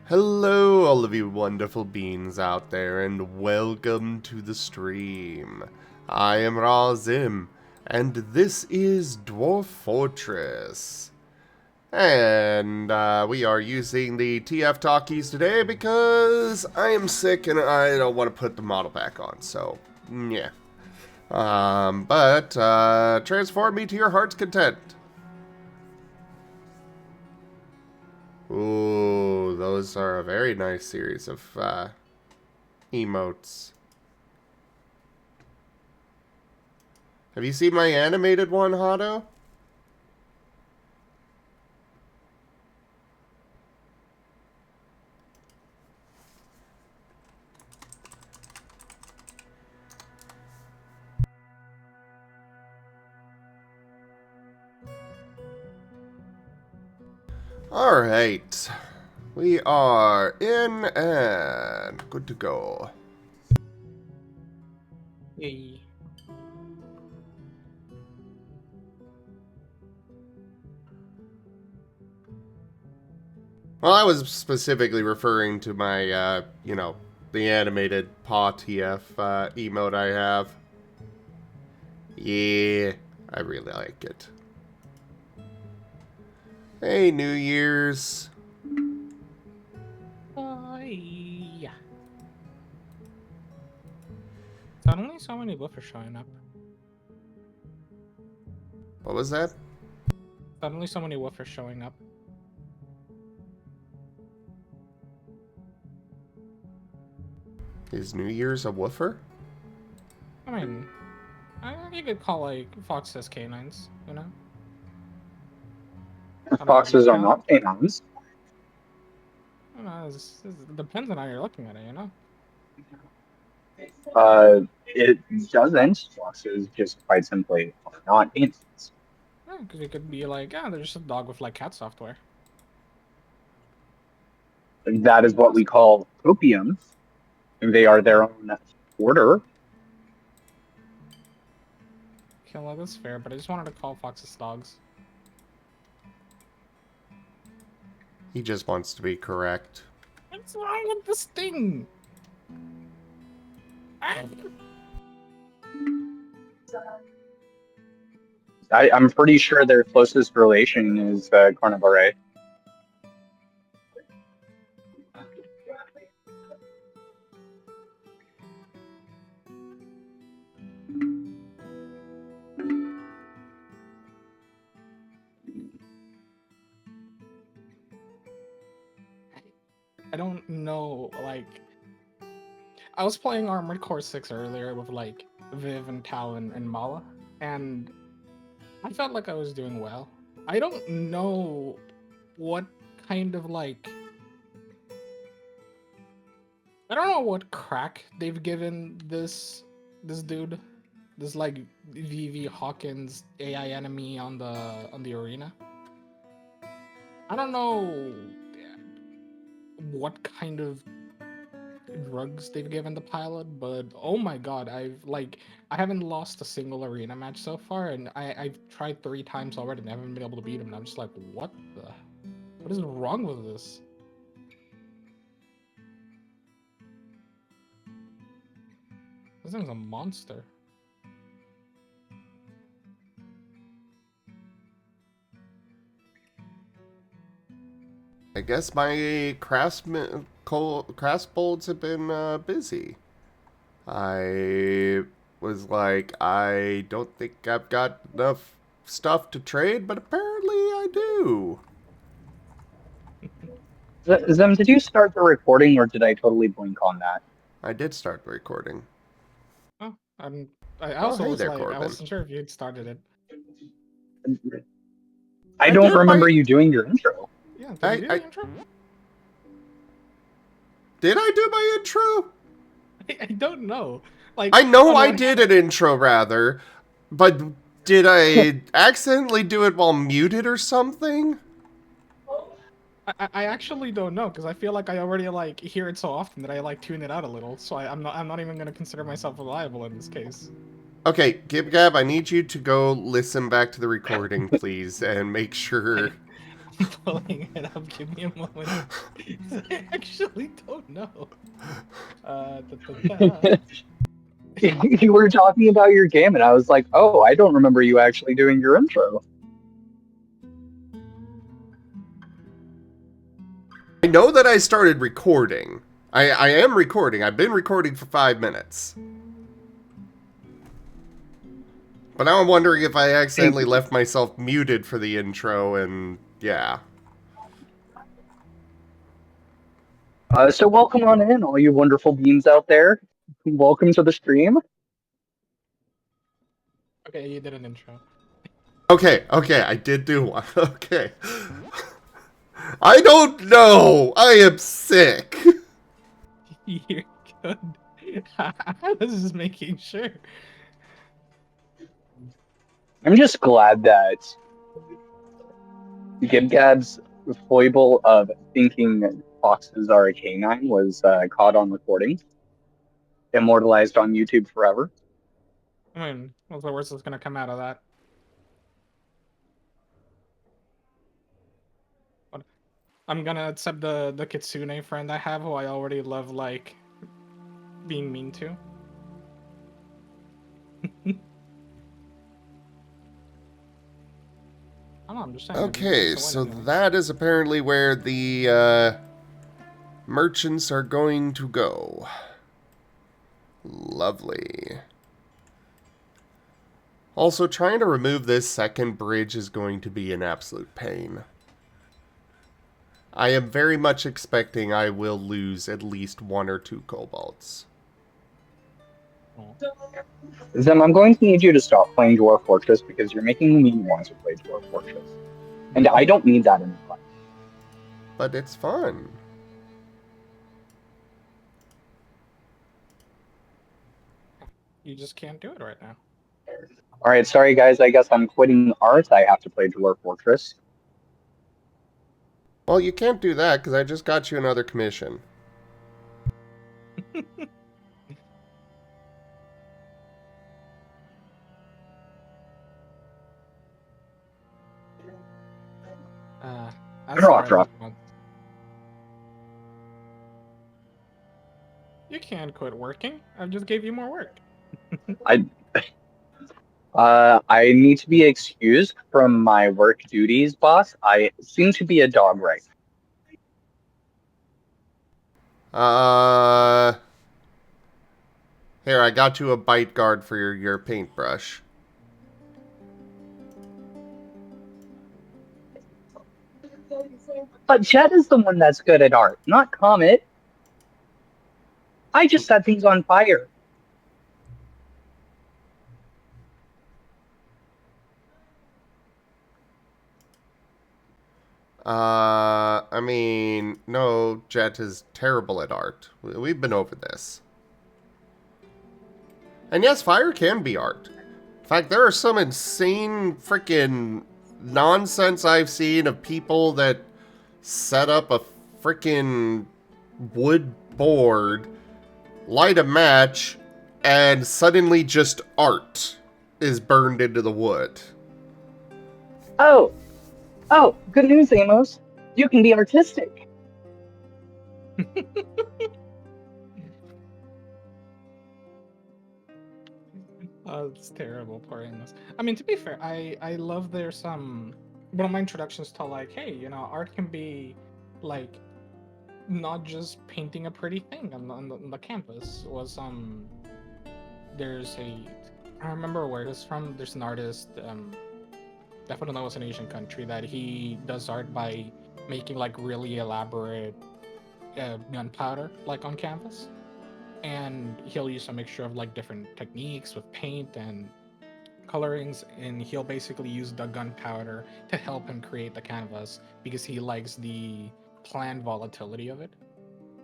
Hello, all of you wonderful beings out there, and welcome to the stream. I am Razim, and this is Dwarf Fortress. And we are using the TF talkies today because I am sick and I don't want to put the model back on, so yeah. But transform me to your heart's content. Ooh, those are a very nice series of emotes. Have you seen my animated one, Hado? Alright. We are in and good to go. Yay. Well, I was specifically referring to my, the animated Paw TF emote I have. Yeah, I really like it. Hey, New Year's. Yeah. Suddenly so many buffers showing up. What was that? Suddenly so many woofers showing up. Is New Year's a woofer? I mean, you could call like foxes canines, you know? I don't know, do you Foxes are count? not canines. I don't know, it depends on how you're looking at it, you know? It doesn't. Foxes just quite simply are not canines. Yeah, because you could be like, they're just a dog with like cat software. That is what we call opium. They are their own order. Okay, well, that's fair, but I just wanted to call foxes dogs. He just wants to be correct. What's wrong with this thing? I'm pretty sure their closest relation is carnivore. I don't know, like... I was playing Armored Core 6 earlier with, like, Viv and Tao and Mala, and I felt like I was doing well. I don't know what kind of, like... I don't know what crack they've given this dude. This, like, VV Hawkins AI enemy on the arena. I don't know what kind of drugs they've given the pilot, but oh my god, I haven't lost a single arena match so far, and I've tried 3 times already and I haven't been able to beat him, and I'm just like, what is wrong with this? This thing's a monster. I guess my craftsbolts have been busy. I was like, I don't think I've got enough stuff to trade, but apparently I do. Zem, did you start the recording or did I totally blink on that? I did start the recording. Oh, I also hey was there, like, I Corbin. wasn't sure if you'd started it. I I don't did remember you doing your intro. Yeah, did you do the intro? Did I do my intro? I don't know. Like, I know on I one did hand- an intro, rather. But did I accidentally do it while muted or something? I actually don't know, because I feel like I already like hear it so often that I like tune it out a little. So I'm not even gonna consider myself reliable in this case. Okay, Gib Gab, I need you to go listen back to the recording, please, and make sure. pulling it up. Give me a moment. I actually don't know. Da. You were talking about your game, and I was like, oh, I don't remember you actually doing your intro. I know that I started recording. I am recording. I've been recording for 5 minutes. But now I'm wondering if I accidentally left myself muted for the intro, and yeah. So welcome on in, all you wonderful beings out there. Welcome to the stream. Okay, you did an intro. Okay, I did do one. Okay. I don't know. I am sick. You're good. I was just making sure. I'm just glad that Gibgab's foible of thinking foxes are a canine was caught on recording, immortalized on YouTube forever. I mean, what's the worst that's gonna come out of that? I'm gonna accept the Kitsune friend I have, who I already love, like, being mean to. I don't know, I'm just saying. Okay, so that is apparently where the merchants are going to go. Lovely. Also, trying to remove this second bridge is going to be an absolute pain. I am very much expecting I will lose at least 1 or 2 kobolds. Zim, I'm going to need you to stop playing Dwarf Fortress because you're making me want to play Dwarf Fortress. And I don't need that in my life. But it's fun. You just can't do it right now. Alright, sorry guys, I guess I'm quitting art. I have to play Dwarf Fortress. Well, you can't do that because I just got you another commission. That's right. You can't quit working. I just gave you more work. I need to be excused from my work duties, boss. I seem to be a dog right Here, I got you a bite guard for your paintbrush. But Jet is the one that's good at art, not Comet. I just set things on fire. I mean, no, Jet is terrible at art. We've been over this. And yes, fire can be art. In fact, there are some insane freaking nonsense I've seen of people that set up a freaking wood board, light a match, and suddenly just art is burned into the wood. Oh, good news, Amos. You can be artistic. Oh, it's terrible, poor Amos. I mean, to be fair, I love there's some one of my introductions to, like, hey, you know, art can be like not just painting a pretty thing on the campus. Was there's a, I don't remember where it's from. There's an artist, definitely was an Asian country, that he does art by making like really elaborate gunpowder like on canvas, and he'll use a mixture of like different techniques with paint and colorings, and he'll basically use the gunpowder to help him create the canvas because he likes the planned volatility of it.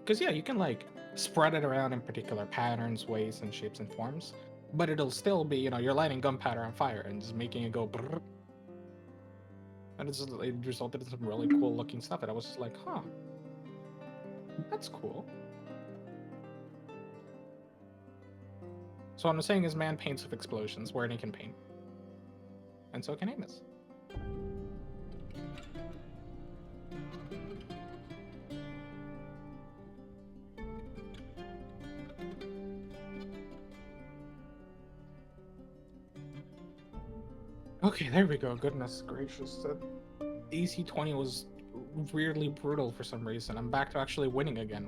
Because yeah, you can like spread it around in particular patterns, ways, and shapes and forms, but it'll still be, you know, you're lighting gunpowder on fire and just making it go brrr. And it resulted in some really cool looking stuff, and I was just like, huh, that's cool. So what I'm saying is, man paints with explosions where he can paint. And so can Amos. Okay, there we go. Goodness gracious. That AC20 was weirdly brutal for some reason. I'm back to actually winning again.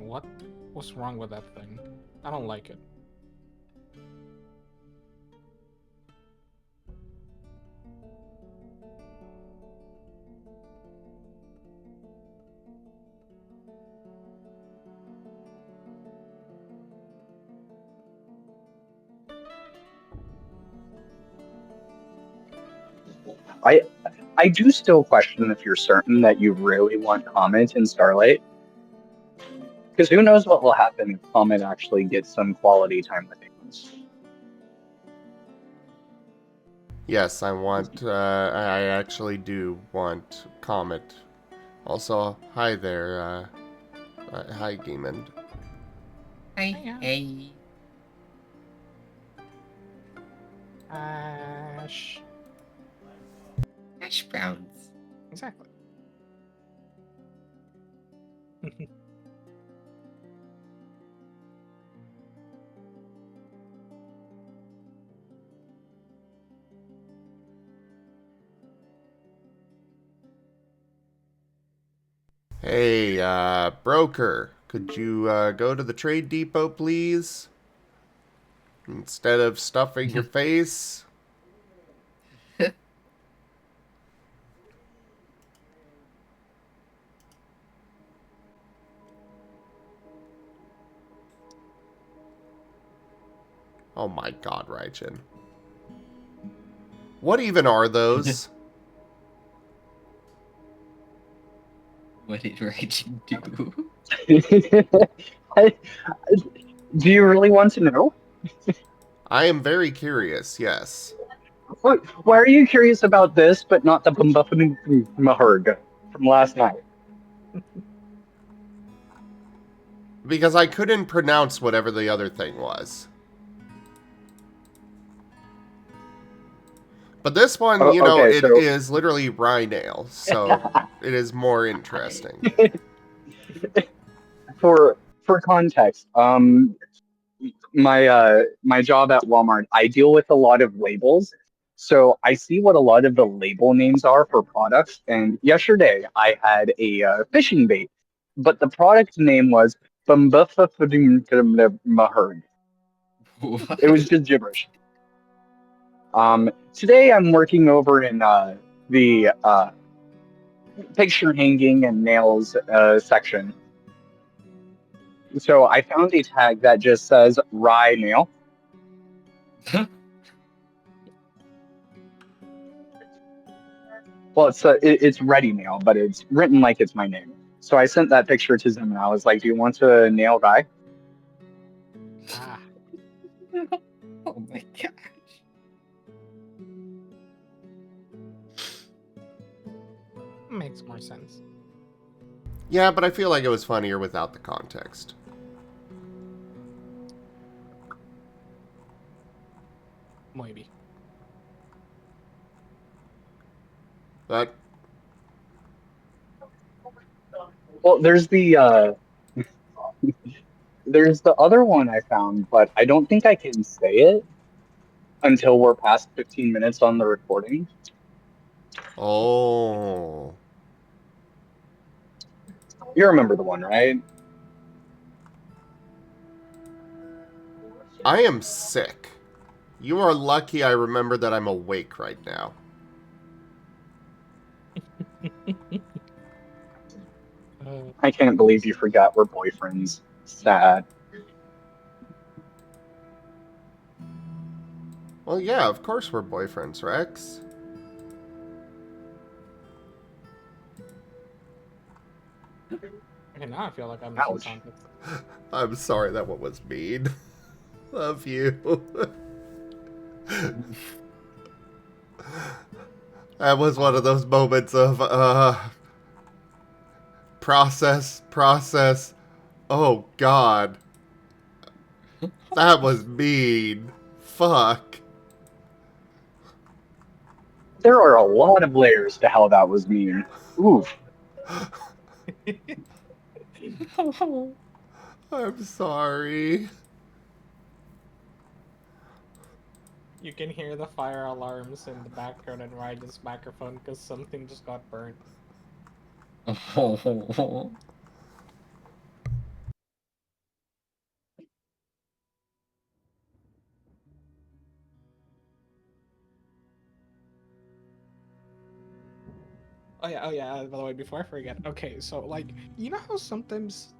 What's wrong with that thing? I don't like it. I do still question if you're certain that you really want Comet in Starlight. Because who knows what will happen if Comet actually gets some quality time with humans. Yes, I actually do want Comet. Also, hi there, hi, Demon. Hey, hey. Ash. Hash browns. Exactly. Hey, broker, could you, go to the trade depot, please? Instead of stuffing your face? Oh my god, Raichin. What even are those? What did Rachel do? I- do you really want to know? I am very curious, yes. Why are you curious about this, but not the Bumbuffin Mahurg from last night? Because I couldn't pronounce whatever the other thing was. But this one, you know, Okay, it so is literally rye nail, so it is more interesting. for context, my job at Walmart, I deal with a lot of labels. So I see what a lot of the label names are for products. And yesterday I had a fishing bait, but the product name was Bumbuffadumahurd. What? It was just gibberish. Today I'm working over in the picture hanging and nails section. So I found a tag that just says rye nail. Well, it's ready nail, but it's written like it's my name. So I sent that picture to them and I was like, "Do you want to nail rye?" Ah, Oh my gosh. makes more sense. Yeah, but I feel like it was funnier without the context. Maybe. But Well, there's the other one I found, but I don't think I can say it until we're past 15 minutes on the recording. oh, You remember the one, right? I am sick. You are lucky I remember that I'm awake right now. I can't believe you forgot we're boyfriends. Sad. Well, yeah, of course we're boyfriends, Rex. Okay, now I feel like I'm missing Ouch. context. I'm sorry that one was mean. Love you. That was one of those moments of, process. Oh, God. That was mean. Fuck. There are a lot of layers to how that was mean. Oof. I'm sorry. You can hear the fire alarms in the background and Ryden's microphone because something just got burned. Oh. Oh yeah, by the way, before I forget. Okay, so like, you know how sometimes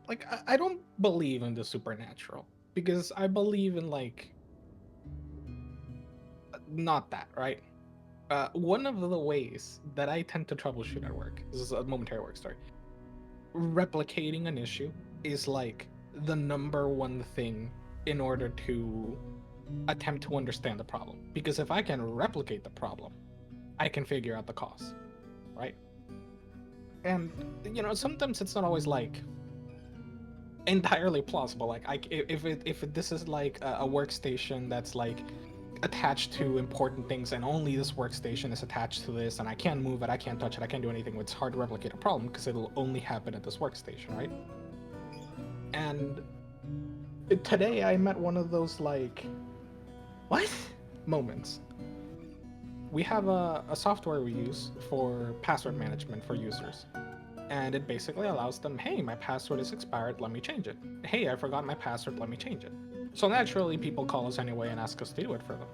like I don't believe in the supernatural because I believe in like not that, right? One of the ways that I tend to troubleshoot at work, this is a momentary work story, replicating an issue is like the number one thing in order to attempt to understand the problem. Because if I can replicate the problem, I can figure out the cause, right? And you know, sometimes it's not always like entirely plausible. Like, if this is like a workstation that's like attached to important things, and only this workstation is attached to this, and I can't move it, I can't touch it, I can't do anything. It's hard to replicate a problem because it'll only happen at this workstation, right? And today I met one of those like, what moments. We have a software we use for password management for users. And it basically allows them, hey, my password is expired, let me change it. Hey, I forgot my password, let me change it. So naturally, people call us anyway and ask us to do it for them.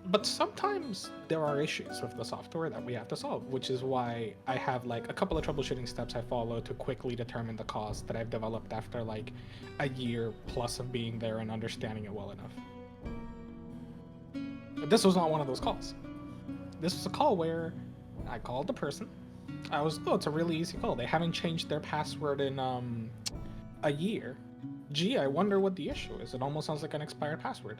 But sometimes there are issues with the software that we have to solve, which is why I have like a couple of troubleshooting steps I follow to quickly determine the cause that I've developed after like a year plus of being there and understanding it well enough. But this was not one of those calls. This was a call where I called the person. It's a really easy call. They haven't changed their password in a year. Gee, I wonder what the issue is. It almost sounds like an expired password.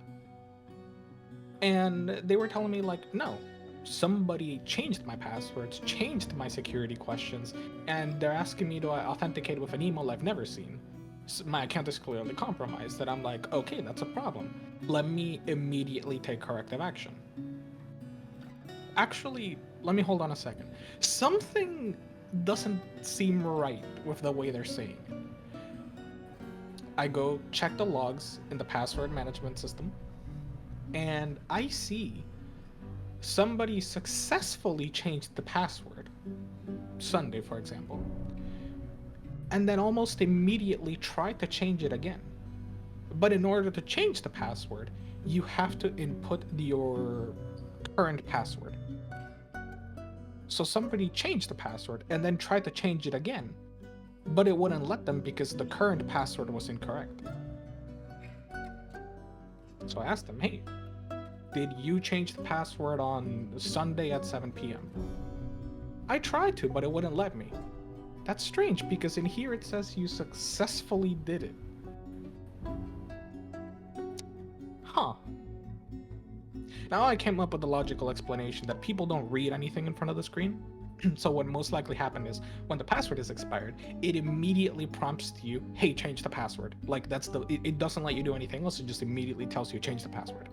And they were telling me like, no, somebody changed my passwords, changed my security questions, and they're asking me to authenticate with an email I've never seen. So my account is clearly compromised. And I'm like, okay, that's a problem. Let me immediately take corrective action. Actually, let me hold on a second. Something doesn't seem right with the way they're saying it. I go check the logs in the password management system, and I see somebody successfully changed the password, Sunday, for example, and then almost immediately tried to change it again. But in order to change the password, you have to input your current password. So somebody changed the password and then tried to change it again, but it wouldn't let them because the current password was incorrect. So I asked them, hey, did you change the password on Sunday at 7 p.m.? I tried to, but it wouldn't let me. That's strange because in here it says you successfully did it. Huh. Now I came up with the logical explanation that people don't read anything in front of the screen. So what most likely happened is when the password is expired, it immediately prompts you, hey, change the password. Like it doesn't let you do anything else, it just immediately tells you change the password.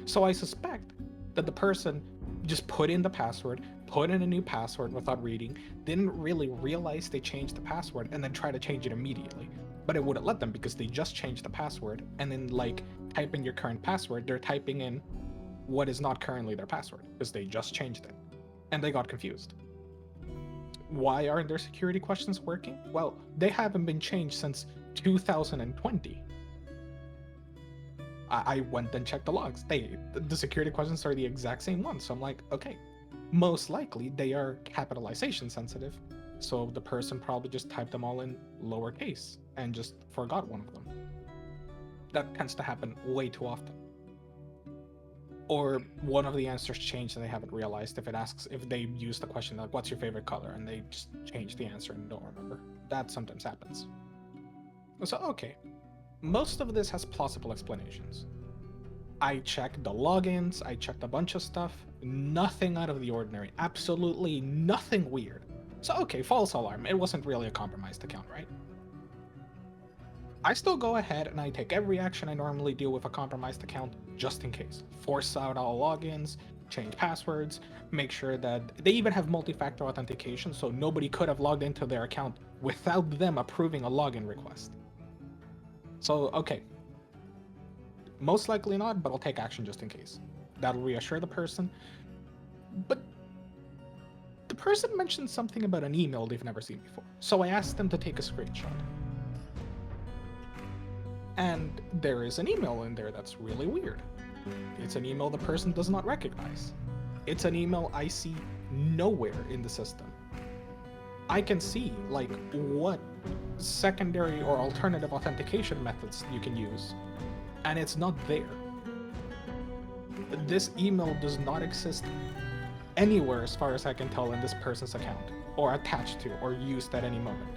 So I suspect that the person just put in the password, put in a new password without reading, didn't really realize they changed the password, and then try to change it immediately. But it wouldn't let them because they just changed the password, and then like type in your current password, they're typing in what is not currently their password because they just changed it, and they got confused. Why aren't their security questions working? Well, they haven't been changed since 2020. I went and checked the logs. The security questions are the exact same ones. So I'm like, okay, most likely they are capitalization sensitive. So the person probably just typed them all in lowercase and just forgot one of them. That tends to happen way too often. Or one of the answers changed and they haven't realized. If they use the question like, what's your favorite color? And they just change the answer and don't remember. That sometimes happens. So, okay. Most of this has plausible explanations. I checked the logins, I checked a bunch of stuff, nothing out of the ordinary, absolutely nothing weird. So okay, false alarm, it wasn't really a compromised account, right? I still go ahead and I take every action I normally do with a compromised account, just in case. Force out all logins, change passwords, make sure that they even have multi-factor authentication, so nobody could have logged into their account without them approving a login request. So, okay. Most likely not, but I'll take action just in case. That'll reassure the person. But the person mentioned something about an email they've never seen before. So I asked them to take a screenshot. And there is an email in there that's really weird. It's an email the person does not recognize. It's an email I see nowhere in the system. I can see like what secondary or alternative authentication methods you can use, and it's not there. This email does not exist anywhere as far as I can tell in this person's account, or attached to, or used at any moment.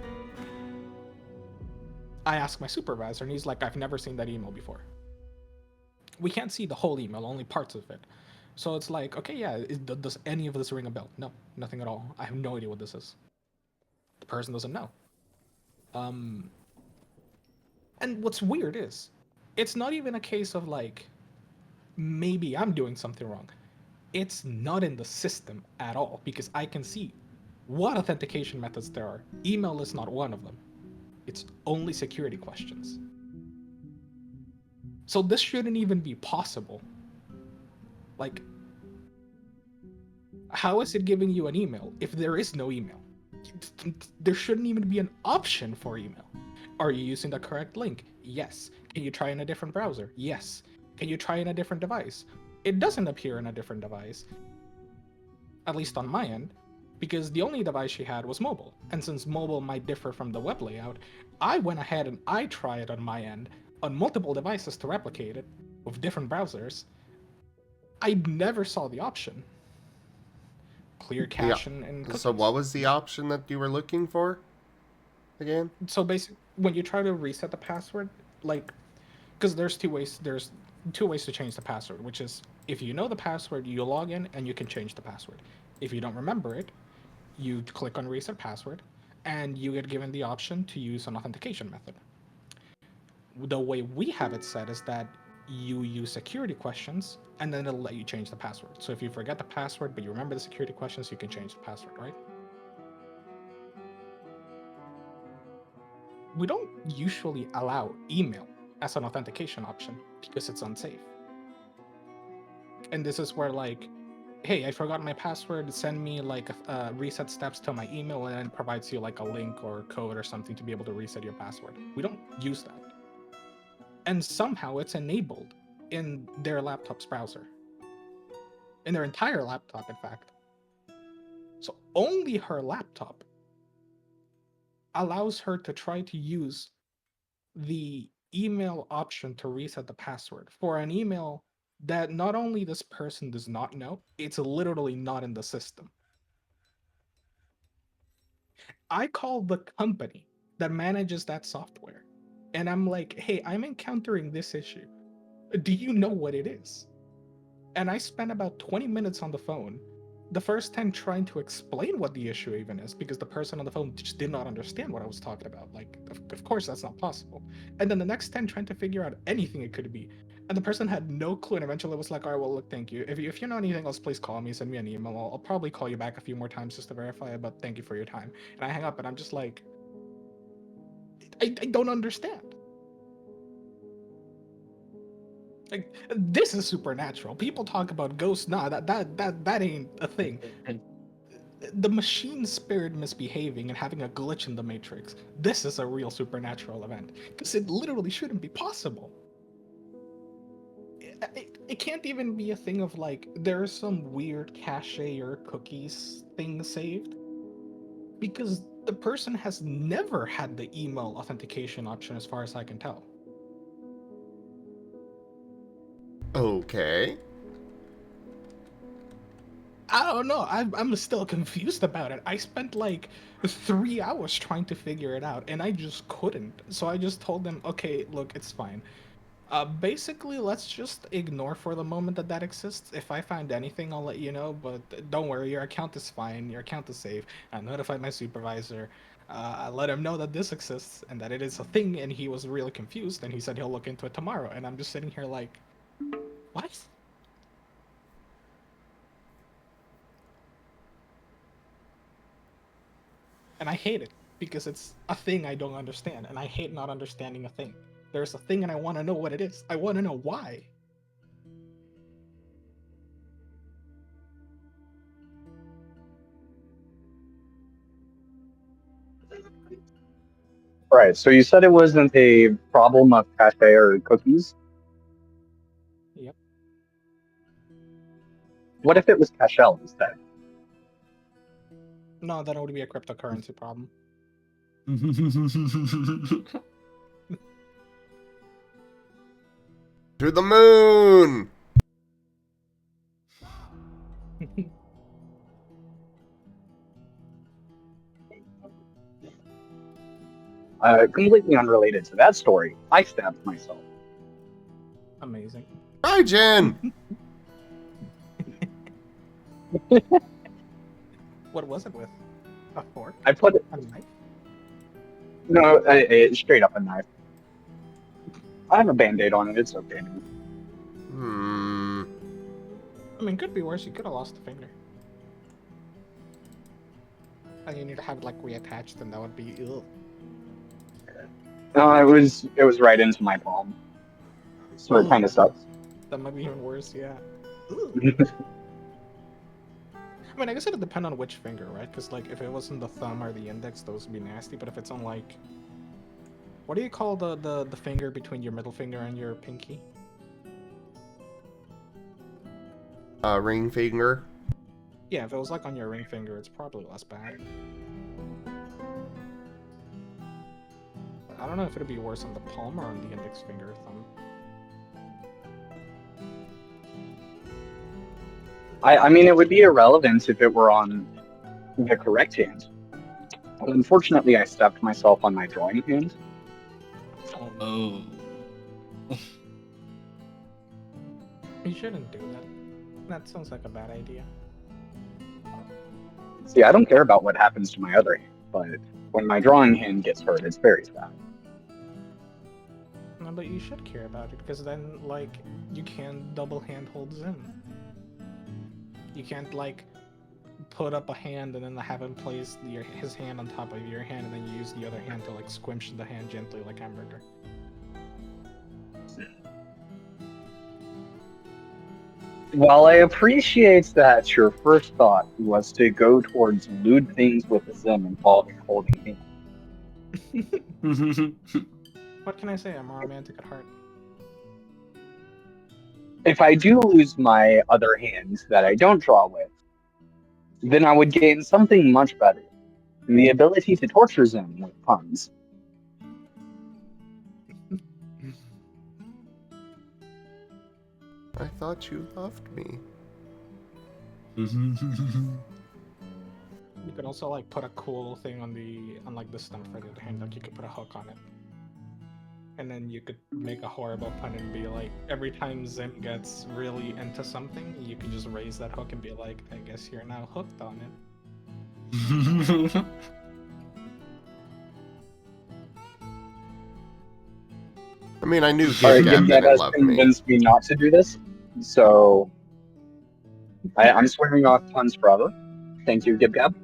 I asked my supervisor, and he's like, I've never seen that email before. We can't see the whole email, only parts of it. So it's like, okay, yeah, does any of this ring a bell? No, nothing at all. I have no idea what this is. The person doesn't know. And what's weird is, it's not even a case of like, maybe I'm doing something wrong. It's not in the system at all, because I can see what authentication methods there are. Email is not one of them. It's only security questions. So this shouldn't even be possible. Like, how is it giving you an email if there is no email? There shouldn't even be an option for email. Are you using the correct link? Yes. Can you try in a different browser? Yes. Can you try in a different device? It doesn't appear in a different device, at least on my end, because the only device she had was mobile. And since mobile might differ from the web layout, I went ahead and I tried on my end on multiple devices to replicate it with different browsers. I never saw the option. Clear cache and cookies. So what was the option that you were looking for again? So basically, when you try to reset the password, like, because there's two ways to change the password, which is if you know the password, you log in and you can change the password. If you don't remember it, you click on reset password and you get given the option to use an authentication method. The way we have it set is that you use security questions and then it'll let you change the password. So if you forget the password but you remember the security questions, you can change the password, right? We don't usually allow email as an authentication option because it's unsafe. And this is where, like, hey, I forgot my password, send me like reset steps to my email, and then it provides you like a link or code or something to be able to reset your password. We don't use that. And somehow it's enabled in their laptop's browser. In their entire laptop, in fact. So only her laptop allows her to try to use the email option to reset the password for an email that not only this person does not know, it's literally not in the system. I call the company that manages that software and I'm like, hey, I'm encountering this issue. Do you know what it is? And I spent about 20 minutes on the phone, the first time trying to explain what the issue even is, because the person on the phone just did not understand what I was talking about. Like, of course, that's not possible. And then the next time trying to figure out anything it could be. And the person had no clue, and eventually was like, all right, well, look, thank you. If you know anything else, please call me, send me an email. I'll probably call you back a few more times just to verify it, but thank you for your time. And I hang up, and I'm just like, I don't understand. Like, this is supernatural. People talk about ghosts. Nah, that ain't a thing. The machine spirit misbehaving and having a glitch in the matrix. This is a real supernatural event because it literally shouldn't be possible. It can't even be a thing of like there's some weird cache or cookies thing saved, because the person has never had the email authentication option as far as I can tell. Okay. I don't know. I'm still confused about it. I spent like 3 hours trying to figure it out, and I just couldn't. So I just told them, okay, look, it's fine. Basically, let's just ignore for the moment that exists. If I find anything, I'll let you know, but don't worry, your account is fine. Your account is safe. I notified my supervisor. I let him know that this exists and that it is a thing, and he was really confused, and he said he'll look into it tomorrow. And I'm just sitting here like, what? And I hate it because it's a thing I don't understand, and I hate not understanding a thing. there's a thing and I want to know what it is. I want to know why. Right. So you said it wasn't a problem of cache or cookies. Yep. What if it was cachel instead? No, that would be a cryptocurrency problem. To the moon! Completely unrelated to that story, I stabbed myself. Amazing. Hi, Jen! What was it with? A fork? I put it. A knife? No, straight up a knife. I have a band-aid on it. It's okay. I mean, could be worse. You could have lost a finger. And you need to have it like reattached, and that would be ill. No, it was right into my palm. So it kind of sucks. That might be even worse. Yeah. I mean, I guess it would depend on which finger, right? Because like, if it was on the thumb or the index, those would be nasty. But if it's on like, what do you call the finger between your middle finger and your pinky? Ring finger. Yeah, if it was like on your ring finger, it's probably less bad. I don't know if it'd be worse on the palm or on the index finger or thumb. I mean, it would be irrelevant if it were on the correct hand. But unfortunately, I stabbed myself on my drawing hand. Oh. You shouldn't do that. That sounds like a bad idea. See, I don't care about what happens to my other hand, but when my drawing hand gets hurt, it's very sad. No, but you should care about it, because then, like, you can't double hand hold Zim. You can't, like, put up a hand and then have him place his hand on top of your hand, and then you use the other hand to, like, squish the hand gently like hamburger. While I appreciate that your first thought was to go towards lewd things with a Zim involving holding hands, What can I say? I'm a romantic at heart. if I do lose my other hand that I don't draw with, then I would gain something much better. The ability to torture Zim with puns. I thought you loved me. You could also like put a cool thing on like the stump for the other hand, like you could put a hook on it. And then you could make a horrible pun and be like, every time Zim gets really into something, you can just raise that hook and be like, I guess you're now hooked on it. I mean, I knew Alright, Gib Gab Gib Gab didn't has love me. convinced me not to do this, so I'm swearing off puns forever. Thank you, Gib Gab.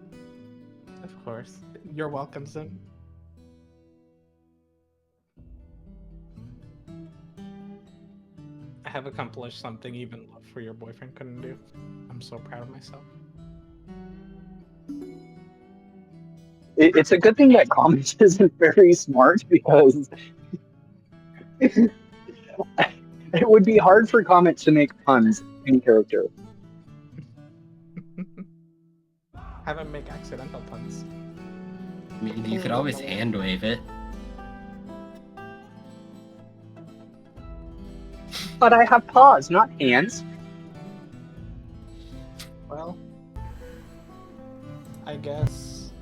Of course. You're welcome, Zim. I have accomplished something even love for your boyfriend couldn't do. I'm so proud of myself. It's a good thing that Comics isn't very smart, because it would be hard for Comics to make puns in character. Have him make accidental puns. I mean, you could always hand wave it. But I have paws, not hands. Well, I guess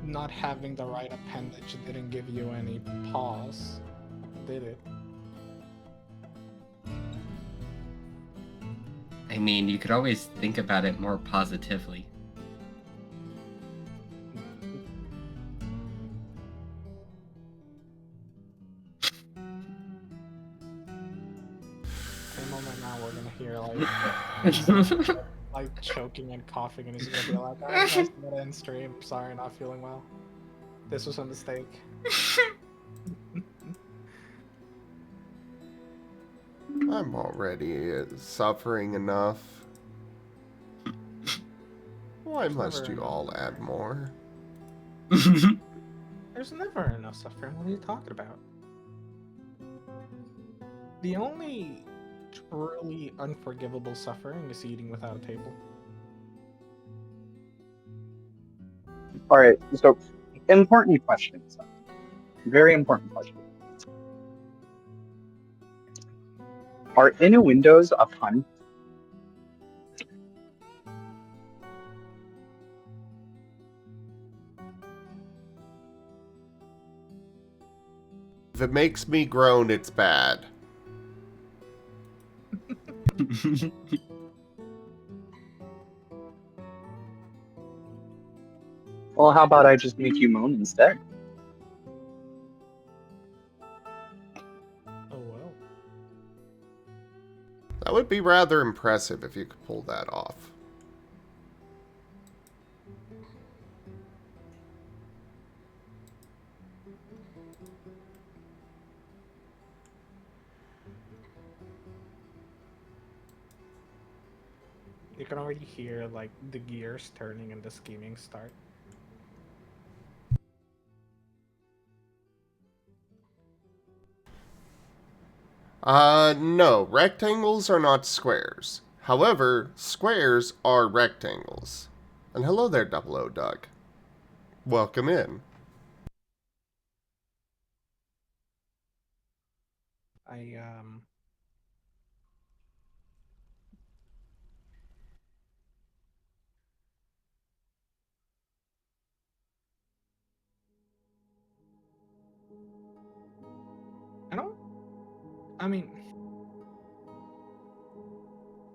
not having the right appendage didn't give you any pause, did it? I mean, you could always think about it more positively. Any moment now we're gonna hear like like choking and coughing, and he's gonna be like, "I have to end stream. Sorry, not feeling well. This was a mistake." I'm already suffering enough. Why must never you enough. all add more? There's never enough suffering. What are you talking about? The only truly unforgivable suffering is eating without a table. All right, so important questions. Very important question. Are innuendos a pun? If it makes me groan, it's bad. Well, how about I just make you moan instead? Oh well. That would be rather impressive if you could pull that off. You can already hear like the gears turning and the scheming start. No, rectangles are not squares. However, squares are rectangles. And hello there, Double O Doug. Welcome in. I I don't I mean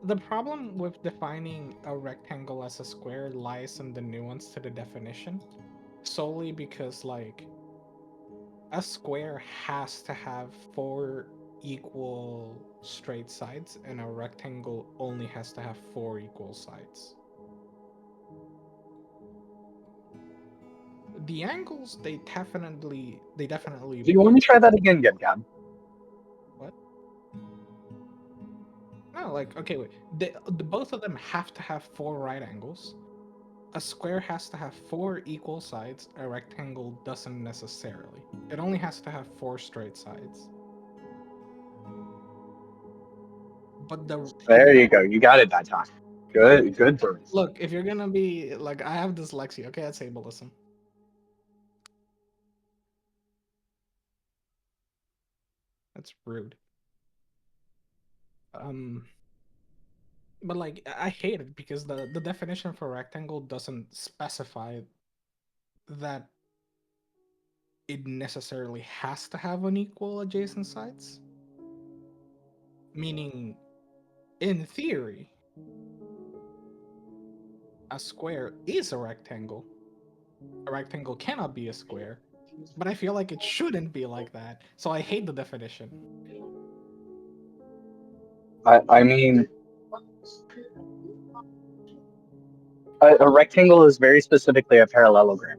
the problem with defining a rectangle as a square lies in the nuance to the definition. Solely because like a square has to have 4 equal straight sides and a rectangle only has to have 4 equal sides. The angles they definitely Do you want to try that again, Gab? what? No, like okay, wait. The both of them have to have 4 right angles. A square has to have 4 equal sides. A rectangle doesn't necessarily. It only has to have 4 straight sides. But There you go. You got it that time. Good birds. look, if you're gonna be like, I have dyslexia. Okay, that's ableism. That's rude. Um, but like, I hate it because the definition for rectangle doesn't specify that it necessarily has to have unequal adjacent sides. Meaning, in theory, a square is a rectangle. A rectangle cannot be a square, but I feel like it shouldn't be like that. So I hate the definition. I mean, a rectangle is very specifically a parallelogram.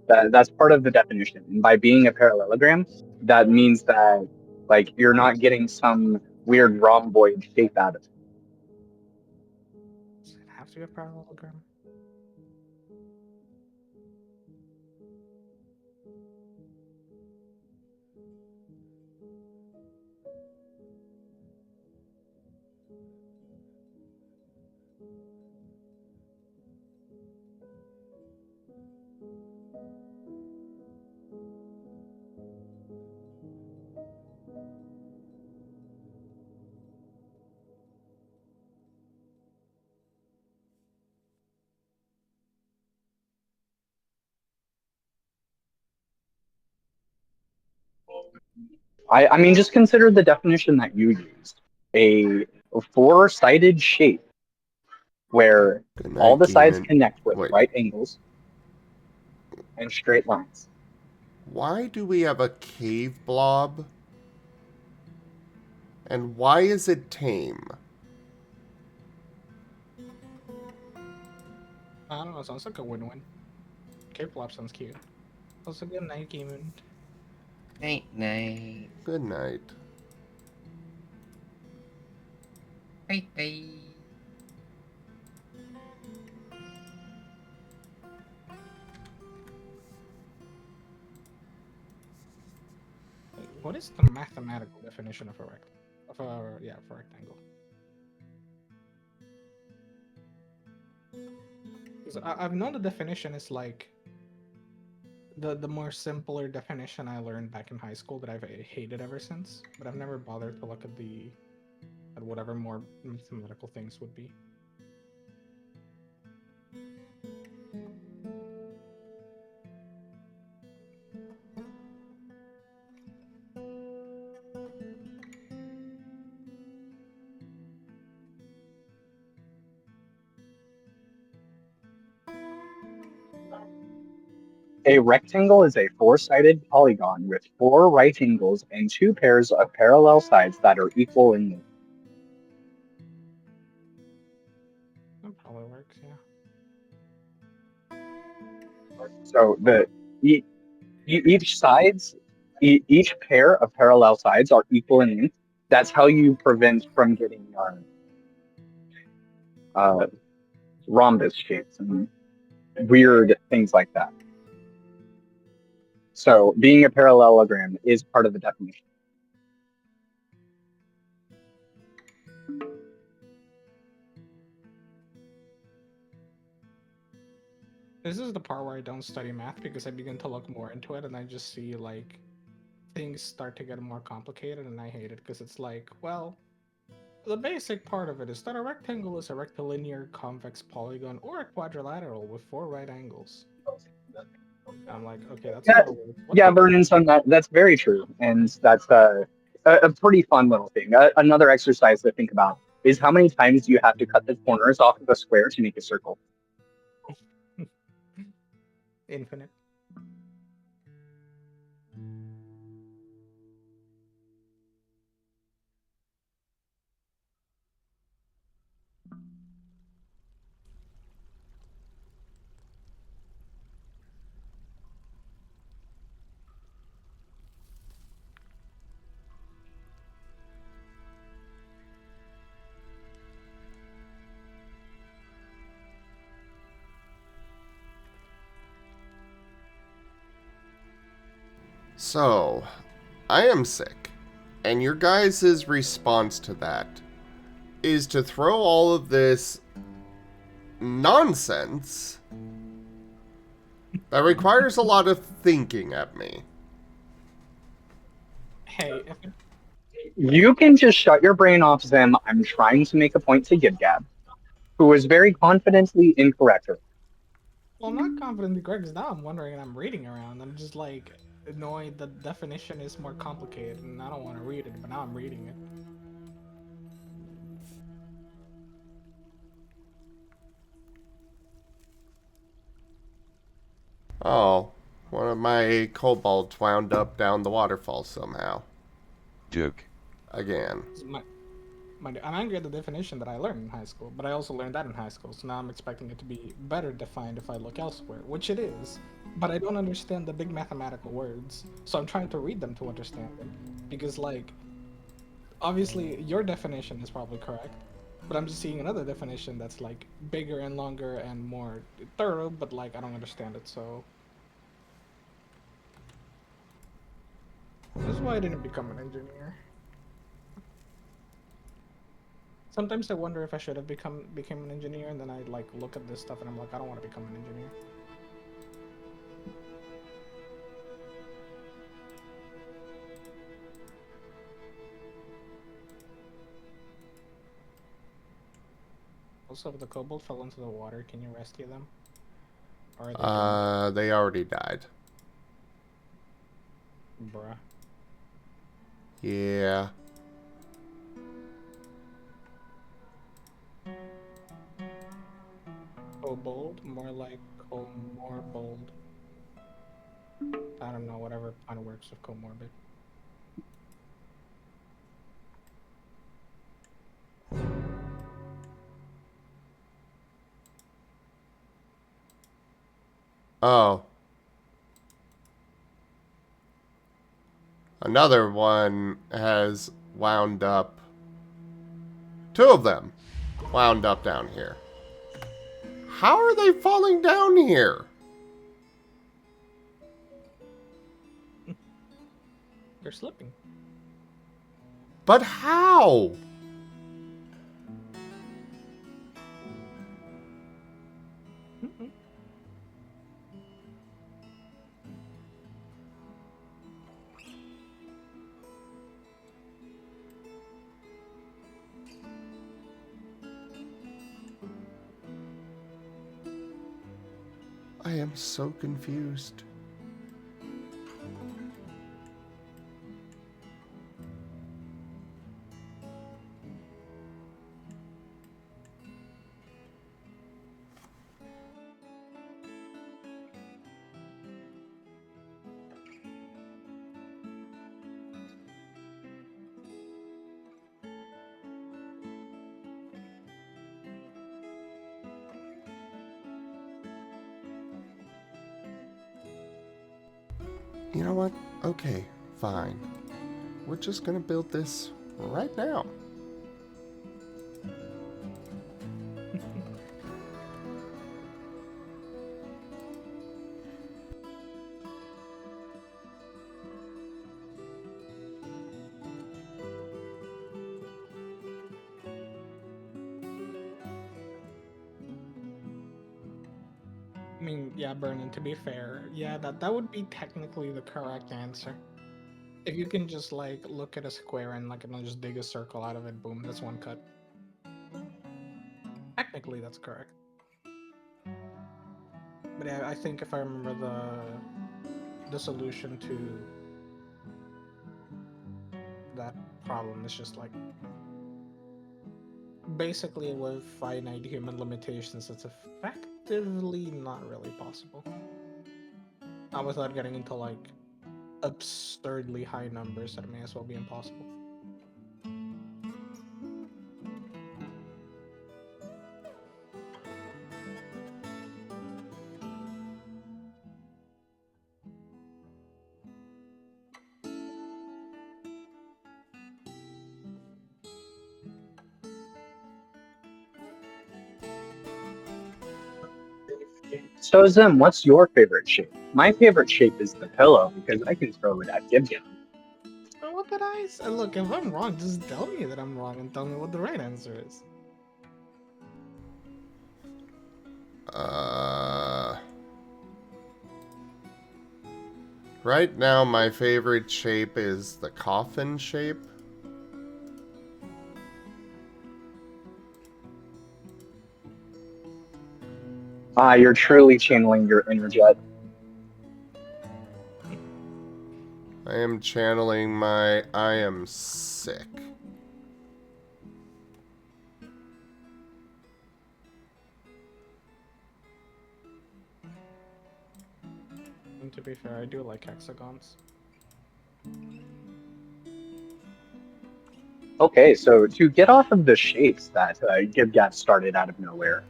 That's part of the definition. And by being a parallelogram, that means that like you're not getting some weird rhomboid shape out of it. Does it have to be a parallelogram? I mean, just consider the definition that you used. A four-sided shape where Good all night, the sides Demon. connect with Wait, right angles and straight lines. why do we have a cave blob? And why is it tame? I don't know. Sounds like a win-win. K-flop sounds cute. Also, good night, Gamon. Night night. Good night. Bye bye. Wait, what is the mathematical definition of a of a rectangle? Because I've known the definition is like the more simpler definition I learned back in high school that I've hated ever since, but I've never bothered to look at the at whatever more mathematical things would be. A rectangle is a four-sided polygon with four right angles and two pairs of parallel sides that are equal in length. That probably works, yeah. So each each pair of parallel sides are equal in length. That's how you prevent from getting uh, rhombus shapes and weird things like that. So being a parallelogram is part of the definition. This is the part where I don't study math because I begin to look more into it and I just see like things start to get more complicated and I hate it because it's like, well, the basic part of it is that a rectangle is a rectilinear convex polygon or a quadrilateral with four right angles. I'm like, okay, that's a Yeah, little weird. What yeah, the Vernon, son, that's very true, and that's a pretty fun little thing. Another exercise to think about is how many times do you have to cut the corners off of a square to make a circle? infinite? So, I am sick, and your guys' response to that is to throw all of this nonsense that requires a lot of thinking at me. Hey, if it, You can just shut your brain off, Zim. I'm trying to make a point to Gib-Gab, who is very confidently incorrect. well, I'm not confidently correct because now I'm wondering and I'm reading around. I'm just like annoyed the definition is more complicated and I don't want to read it, but now I'm reading it. Oh, one of my kobolds wound up down the waterfall somehow. Duke. Again. I'm angry at the definition that I learned in high school, but I also learned that in high school, so now I'm expecting it to be better defined if I look elsewhere, which it is. But I don't understand the big mathematical words, so I'm trying to read them to understand them. Because, like, obviously your definition is probably correct, but I'm just seeing another definition that's, like, bigger and longer and more thorough, but, like, I don't understand it, so. This is why I didn't become an engineer. Sometimes I wonder if I should have became an engineer, and then I like look at this stuff and I'm like, I don't want to become an engineer. Also, if the kobold fell into the water, can you rescue them? Or are they doomed? They already died. Bruh. Yeah. Kobold? More like comorbid. I don't know, whatever kind of works with comorbid. Oh. Another one has wound up Two of them wound up down here. How are they falling down here? They're slipping. But how? Mm-mm. I am so confused. You know what? Okay, fine. We're just gonna build this right now. I mean, yeah, Vernon, to be fair, yeah, that would be technically the correct answer. If you can just like look at a square and like just dig a circle out of it, boom, that's one cut. Technically, that's correct. But yeah, I think if I remember the solution to that problem is just like basically with finite human limitations, it's effectively not really possible. Not without getting into like absurdly high numbers that may as well be impossible. So Zim, what's your favorite shape? My favorite shape is the pillow because I can throw it at Gib. Oh, what did I say? Look, if I'm wrong, just tell me that I'm wrong and tell me what the right answer is. Right now, my favorite shape is the coffin shape. Ah, you're truly channeling your inner jet. I am channeling my I am sick. And to be fair, I do like hexagons. Okay, so to get off of the shapes that Gib Gab started out of nowhere,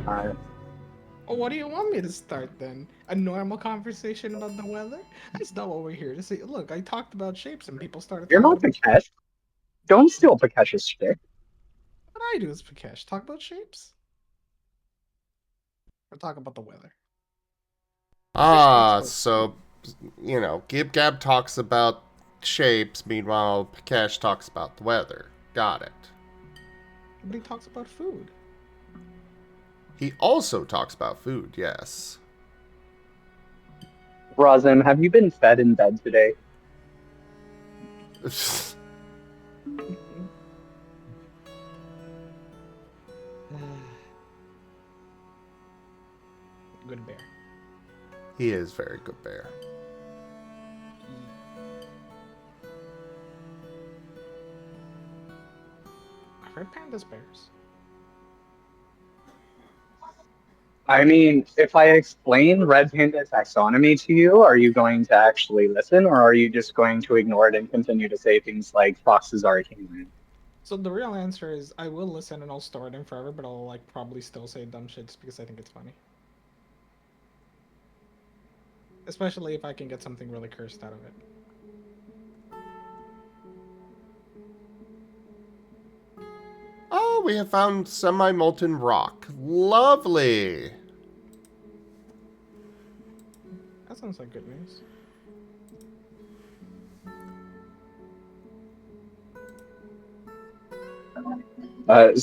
uh, Well, what do you want me to start then? A normal conversation about the weather? That's not what we're here to see. Look, I talked about shapes and people started you're talking not about Pikesh. Don't steal Pikesh's shtick. what I do is Pikesh. Talk about shapes. Or talk about the weather. Ah, so, Gib Gab talks about shapes, meanwhile, Pikesh talks about the weather. Got it. But he talks about food. He also talks about food, yes. Razim, have you been fed in bed today? Good bear. He is very good bear. I've heard pandas bears. I mean, if I explain Red Panda taxonomy to you, are you going to actually listen, or are you just going to ignore it and continue to say things like foxes are a canine? So the real answer is I will listen and I'll store it in forever, but I'll like probably still say dumb shit just because I think it's funny. Especially if I can get something really cursed out of it. Oh, we have found semi-molten rock. Lovely. That sounds like good news.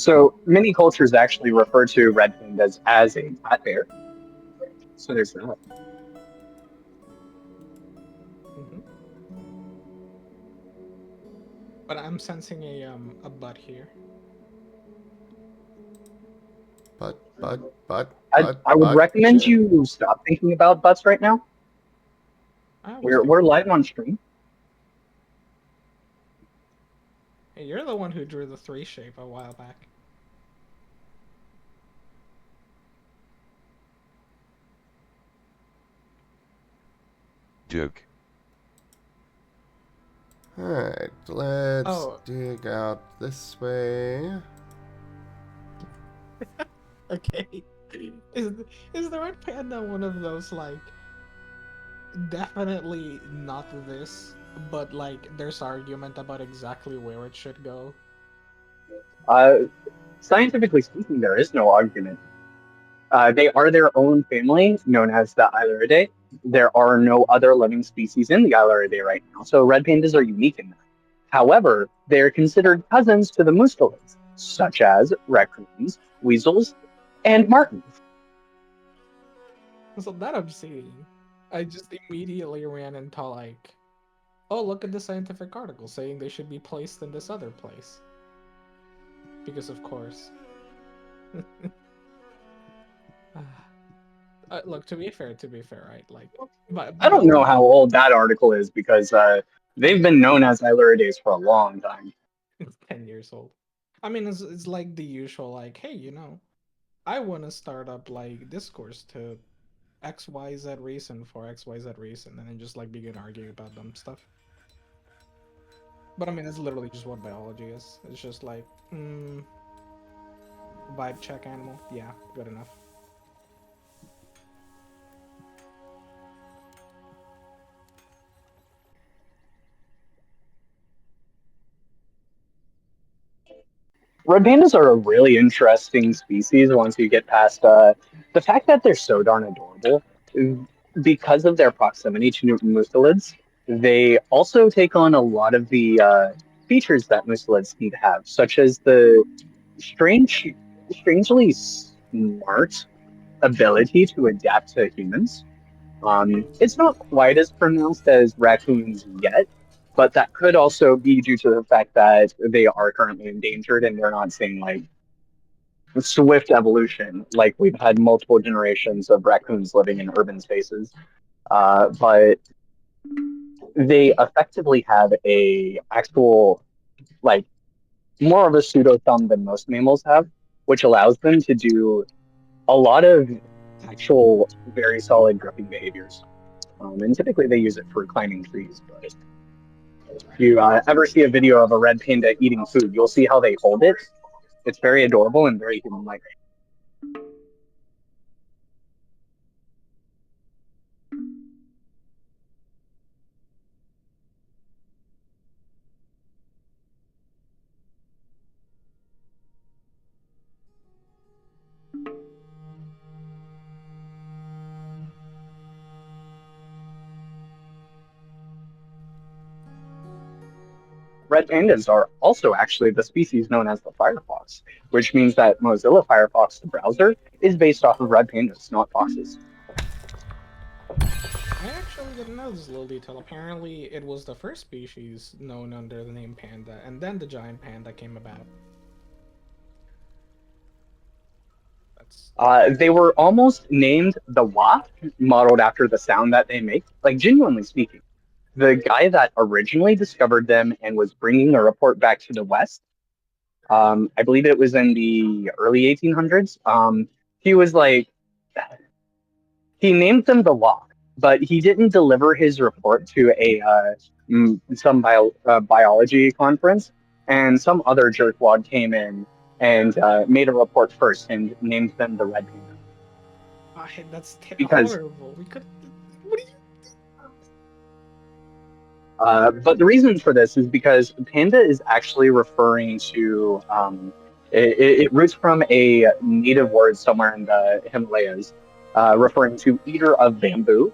So many cultures actually refer to red pandas as a fat bear. So there's that. Hmm. But I'm sensing a butt here. I would recommend Chip. you stop thinking about butts right now. I was We're thinking. live on stream. Hey, you're the one who drew the 3 shape a while back. Duke. Alright, let's Oh. dig out this way. Okay. Is the red panda one of those, like, definitely not this, but like there's argument about exactly where it should go? Scientifically speaking, there is no argument. They are their own family, known as the Ailuridae. There are no other living species in the Ailuridae right now, so red pandas are unique in that. However, they are considered cousins to the mustelids, such as raccoons, weasels, and martens. So that I'm seeing, I just immediately ran into like, oh, look at the scientific article saying they should be placed in this other place. Because of course. Look, to be fair, right? Like, I don't know how old that article is because they've been known as Ailuridae for a long time. it's 10 years old. I mean, it's like the usual, like, hey, I want to start up like discourse to XYZ reason for XYZ reason, and then just like begin arguing about dumb stuff. But I mean, it's literally just what biology is. It's just like, vibe check animal. Yeah, good enough. Red pandas are a really interesting species once you get past the fact that they're so darn adorable. Because of their proximity to mustelids, they also take on a lot of the features that mustelids need to have, such as the strangely smart ability to adapt to humans. It's not quite as pronounced as raccoons yet, but that could also be due to the fact that they are currently endangered and they're not seeing like swift evolution. Like we've had multiple generations of raccoons living in urban spaces, but they effectively have a actual like more of a pseudo thumb than most mammals have, which allows them to do a lot of actual very solid gripping behaviors. And typically they use it for climbing trees. But if you ever see a video of a red panda eating food, you'll see how they hold it. It's very adorable and very human-like. Red pandas are also actually the species known as the Firefox, which means that Mozilla Firefox, the browser, is based off of red pandas, not foxes. I actually didn't know this little detail. Apparently, it was the first species known under the name panda, and then the giant panda came about. They were almost named the Wa, modeled after the sound that they make. Like, genuinely speaking, the guy that originally discovered them and was bringing a report back to the West, I believe it was in the early 1800s, he was like, he named them the Wa, but he didn't deliver his report to some biology conference, and some other jerkwad came in and made a report first and named them the red panda. That's Because horrible. We could. What do you? but the reason for this is because panda is actually referring to It roots from a native word somewhere in the Himalayas, referring to eater of bamboo.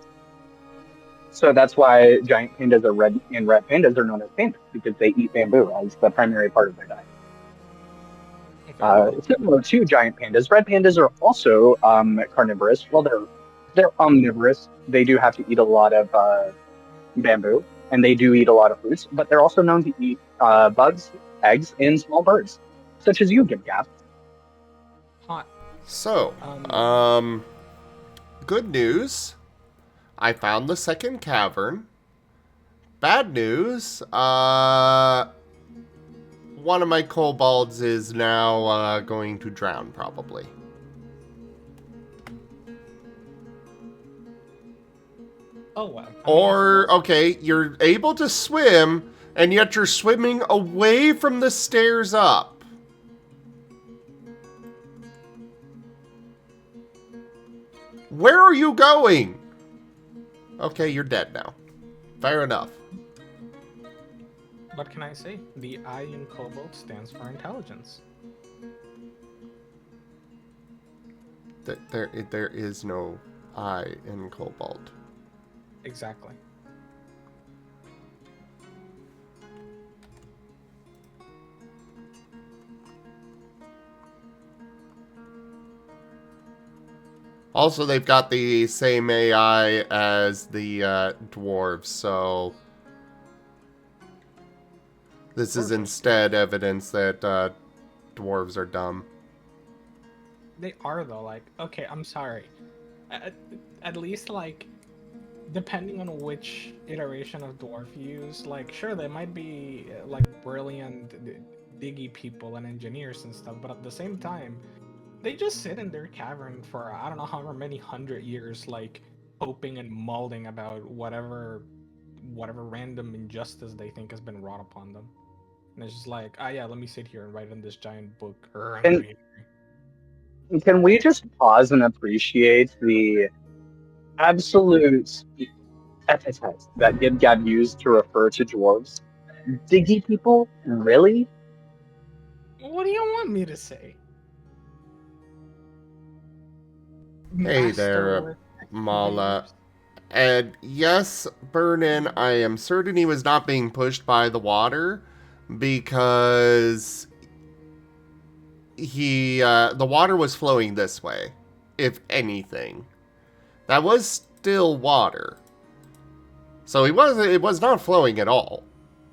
So that's why giant pandas are red, and red pandas are known as pandas because they eat bamboo as the primary part of their diet. Okay. Similar to giant pandas, red pandas are also carnivorous. Well, they're omnivorous. They do have to eat a lot of bamboo, and they do eat a lot of fruits. But they're also known to eat bugs, eggs, and small birds, such as you, Gab. Hot. So, Um, good news. I found the second cavern. Bad news. One of my kobolds is now going to drown, probably. oh well. Or, okay, you're able to swim, and yet you're swimming away from the stairs up. Where are you going? Okay, you're dead now. Fair enough. What can I say? The I in kobold stands for intelligence. There is no I in kobold. Exactly. Also, they've got the same AI as the dwarves, so this is instead evidence that dwarves are dumb. They are though. Like, okay, I'm sorry. At, at least like, depending on which iteration of dwarf you use, like, sure, they might be like brilliant diggy people and engineers and stuff, but at the same time, they just sit in their cavern for I don't know however many 100 years, like hoping and mulling about whatever random injustice they think has been wrought upon them. And it's just like, ah, yeah, let me sit here and write in this giant book. I'm And really can we just pause and appreciate the absolute epithet that Gab used to refer to dwarves? Diggy people? Really? What do you want me to say? Hey there, Masterwork Mala. excavators? And yes, Burnin, I am certain he was not being pushed by the water because the water was flowing this way, if anything. That was still water. So it was not flowing at all.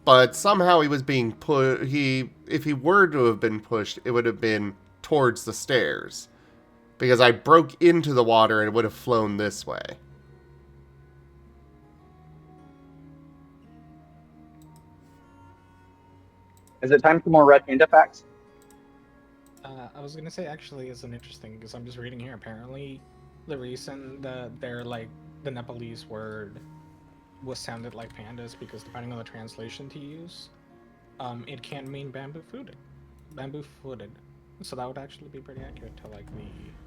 But somehow he was being if he were to have been pushed, it would have been towards the stairs. Because I broke into the water and it would have flown this way. Is it time for more red panda facts? I was gonna say actually it's an interesting because I'm just reading here. Apparently, the reason that they're like the Nepalese word was sounded like pandas because depending on the translation to use, it can mean bamboo footed. So that would actually be pretty accurate to like the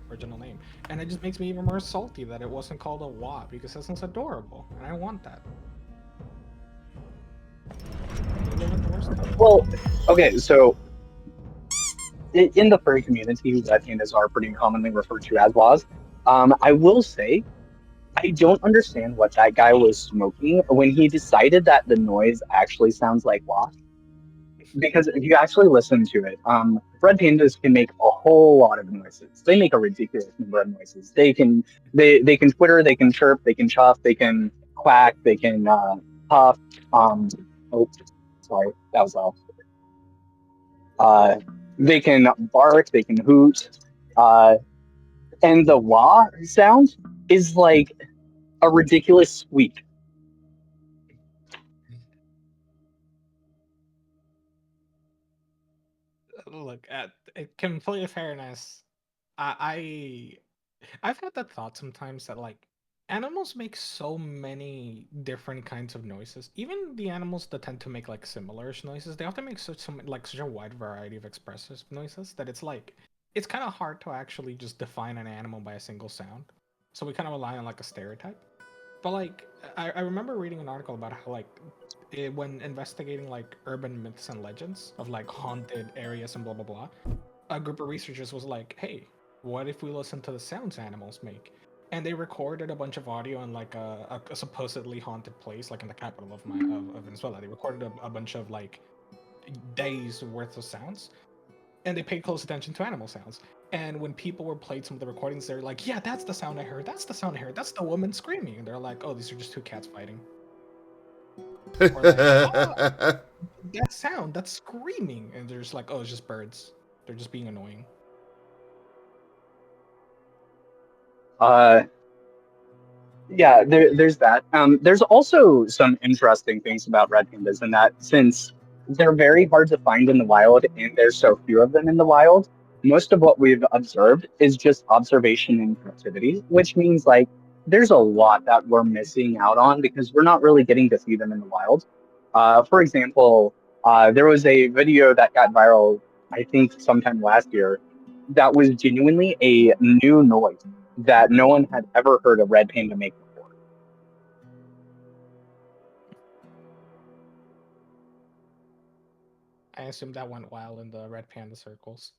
original name. And it just makes me even more salty that it wasn't called a wa because that sounds adorable, and I want that. We live in the worst time. Well, okay, so in the furry community, red pandas are pretty commonly referred to as was. I will say, I don't understand what that guy was smoking when he decided that the noise actually sounds like wasp. Because if you actually listen to it, red pandas can make a whole lot of noises. They make a ridiculous number of noises. They can twitter, they can chirp, they can chuff, they can quack, they can puff. Oh, sorry, that was all. They can bark, they can hoot, and the wah sound is like a ridiculous squeak. Look, at complete fairness, I've had that thought sometimes that like animals make so many different kinds of noises. Even the animals that tend to make like similar noises, they often make such a wide variety of expressive noises that it's kind of hard to actually just define an animal by a single sound. So we kind of rely on like a stereotype. But like I remember reading an article about how like when investigating like urban myths and legends of like haunted areas and blah blah blah, a group of researchers was like, hey, what if we listen to the sounds animals make? And they recorded a bunch of audio in like a supposedly haunted place, like in the capital of Venezuela. They recorded a bunch of like days worth of sounds, and they paid close attention to animal sounds. And when people were played some of the recordings, they're like, yeah, that's the sound I heard. That's the sound I heard. That's the woman screaming. And they're like, oh, these are just two cats fighting. Or like, oh, that sound, that's screaming. And they're just like, oh, it's just birds. They're just being annoying. Yeah, there's that. There's also some interesting things about red pandas in that since they're very hard to find in the wild and there's so few of them in the wild, most of what we've observed is just observation in captivity, which means like there's a lot that we're missing out on because we're not really getting to see them in the wild. For example, there was a video that got viral, I think sometime last year, that was genuinely a new noise that no one had ever heard a red panda make before. I assume that went wild in the red panda circles.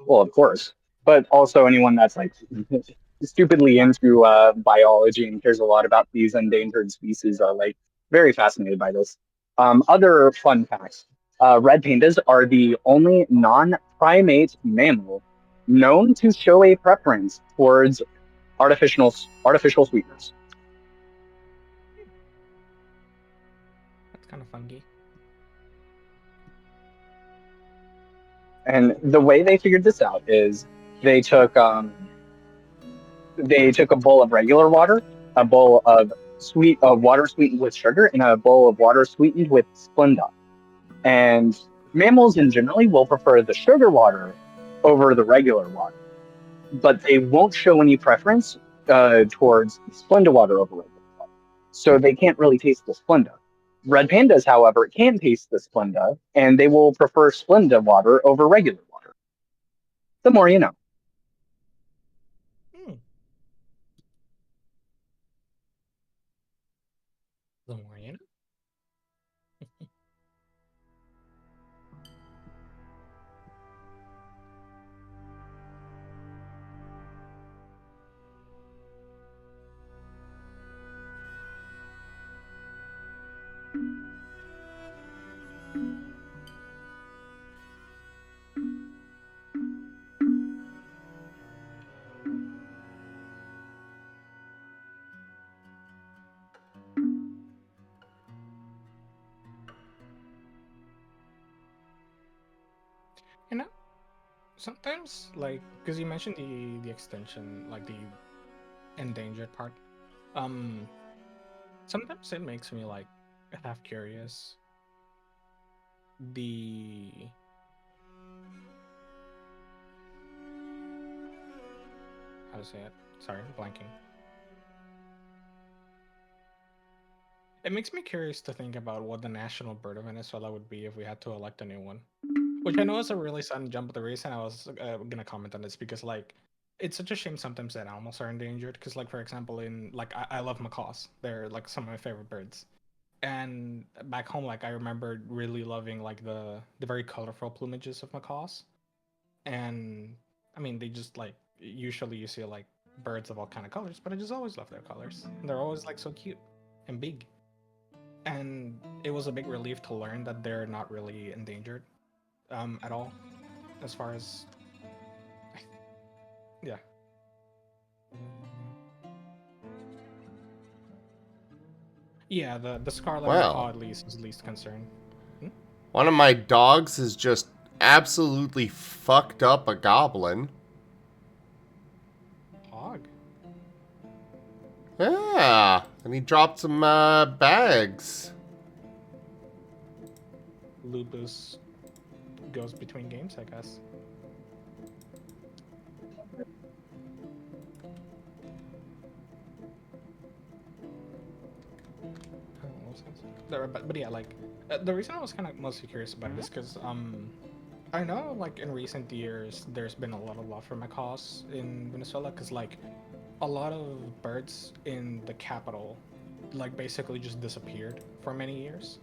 Well, of course, but also anyone that's like stupidly into biology and cares a lot about these endangered species are like very fascinated by this. Other fun facts: red pandas are the only non-primate mammal known to show a preference towards artificial sweeteners. That's kind of funky. And the way they figured this out is they took a bowl of regular water, a bowl of water sweetened with sugar, and a bowl of water sweetened with Splenda. And mammals in generally will prefer the sugar water over the regular water, but they won't show any preference towards Splenda water over regular water. So they can't really taste the Splenda. Red pandas, however, can taste the Splenda, and they will prefer Splenda water over regular water. The more you know. Hmm. The more you know. You know, sometimes like because you mentioned the extinction, like the endangered part. Um, sometimes it makes me like half curious. The how to say it? Sorry, blanking. It makes me curious to think about what the national bird of Venezuela would be if we had to elect a new one. Which I know is a really sudden jump, but the reason I was gonna comment on this because like it's such a shame sometimes that animals are endangered. Because like for example, in like I love macaws. They're like some of my favorite birds. And back home, like I remember really loving like the very colorful plumages of macaws. And I mean, they just like usually you see like birds of all kind of colors, but I just always love their colors. And they're always like so cute and big. And it was a big relief to learn that they're not really endangered at all as far as yeah. Yeah, the scarlet macaw Well, at least is least concerned. Hmm? one of my dogs has just absolutely fucked up a goblin. Hog. Yeah, and he dropped some bags. Lupus goes between games, I guess. No sense. But yeah, like the reason I was kind of mostly curious about it is because I know like in recent years there's been a lot of love for macaws in Venezuela because like a lot of birds in the capital like basically just disappeared for many years.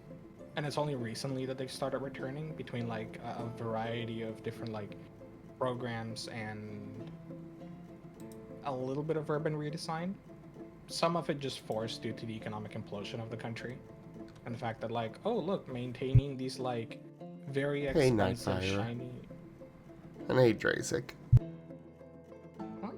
and it's only recently that they started returning between like a variety of different like programs and a little bit of urban redesign. Some of it just forced due to the economic implosion of the country and the fact that like, oh look, maintaining these like very Hey, expensive Nightfire. shiny. And hey, Drazik. Hi.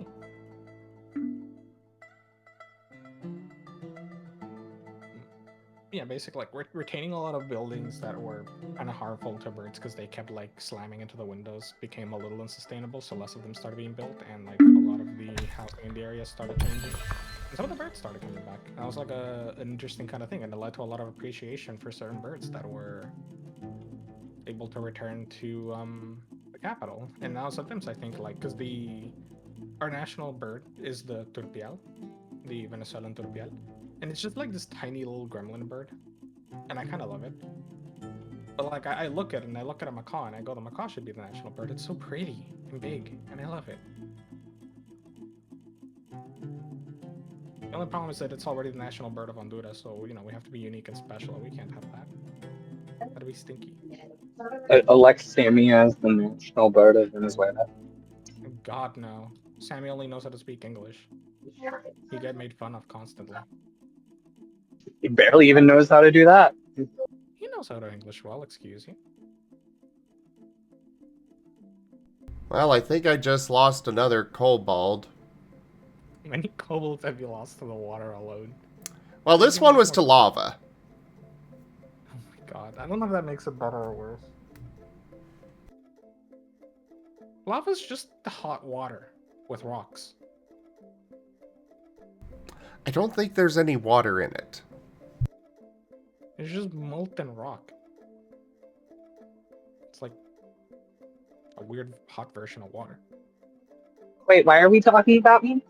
Yeah, basically like retaining a lot of buildings that were kind of harmful to birds because they kept like slamming into the windows became a little unsustainable, so less of them started being built, and like a lot of the housing in the area started changing. And some of the birds started coming back. That was like an interesting kind of thing, and it led to a lot of appreciation for certain birds that were able to return to the capital. And now sometimes I think like because the our national bird is the turpial, the Venezuelan turpial, and it's just like this tiny little gremlin bird, and I kind of love it. But like I look at it and I look at a macaw and I go, the macaw should be the national bird. It's so pretty and big, and I love it. The only problem is that it's already the national bird of Honduras, so you know we have to be unique and special. We can't have that. That'd be stinky. Elect Sammy as the national bird of Venezuela. God no. Sammy only knows how to speak English. He get made fun of constantly. He barely even knows how to do that. He knows how to English well, excuse you. Well, I think I just lost another kobold. How many kobolds have you lost to the water alone? Well, this one was to lava. Oh my god. I don't know if that makes it better or worse. Lava's just the hot water with rocks. I don't think there's any water in it. It's just molten rock. It's like a weird hot version of water. Wait, why are we talking about me?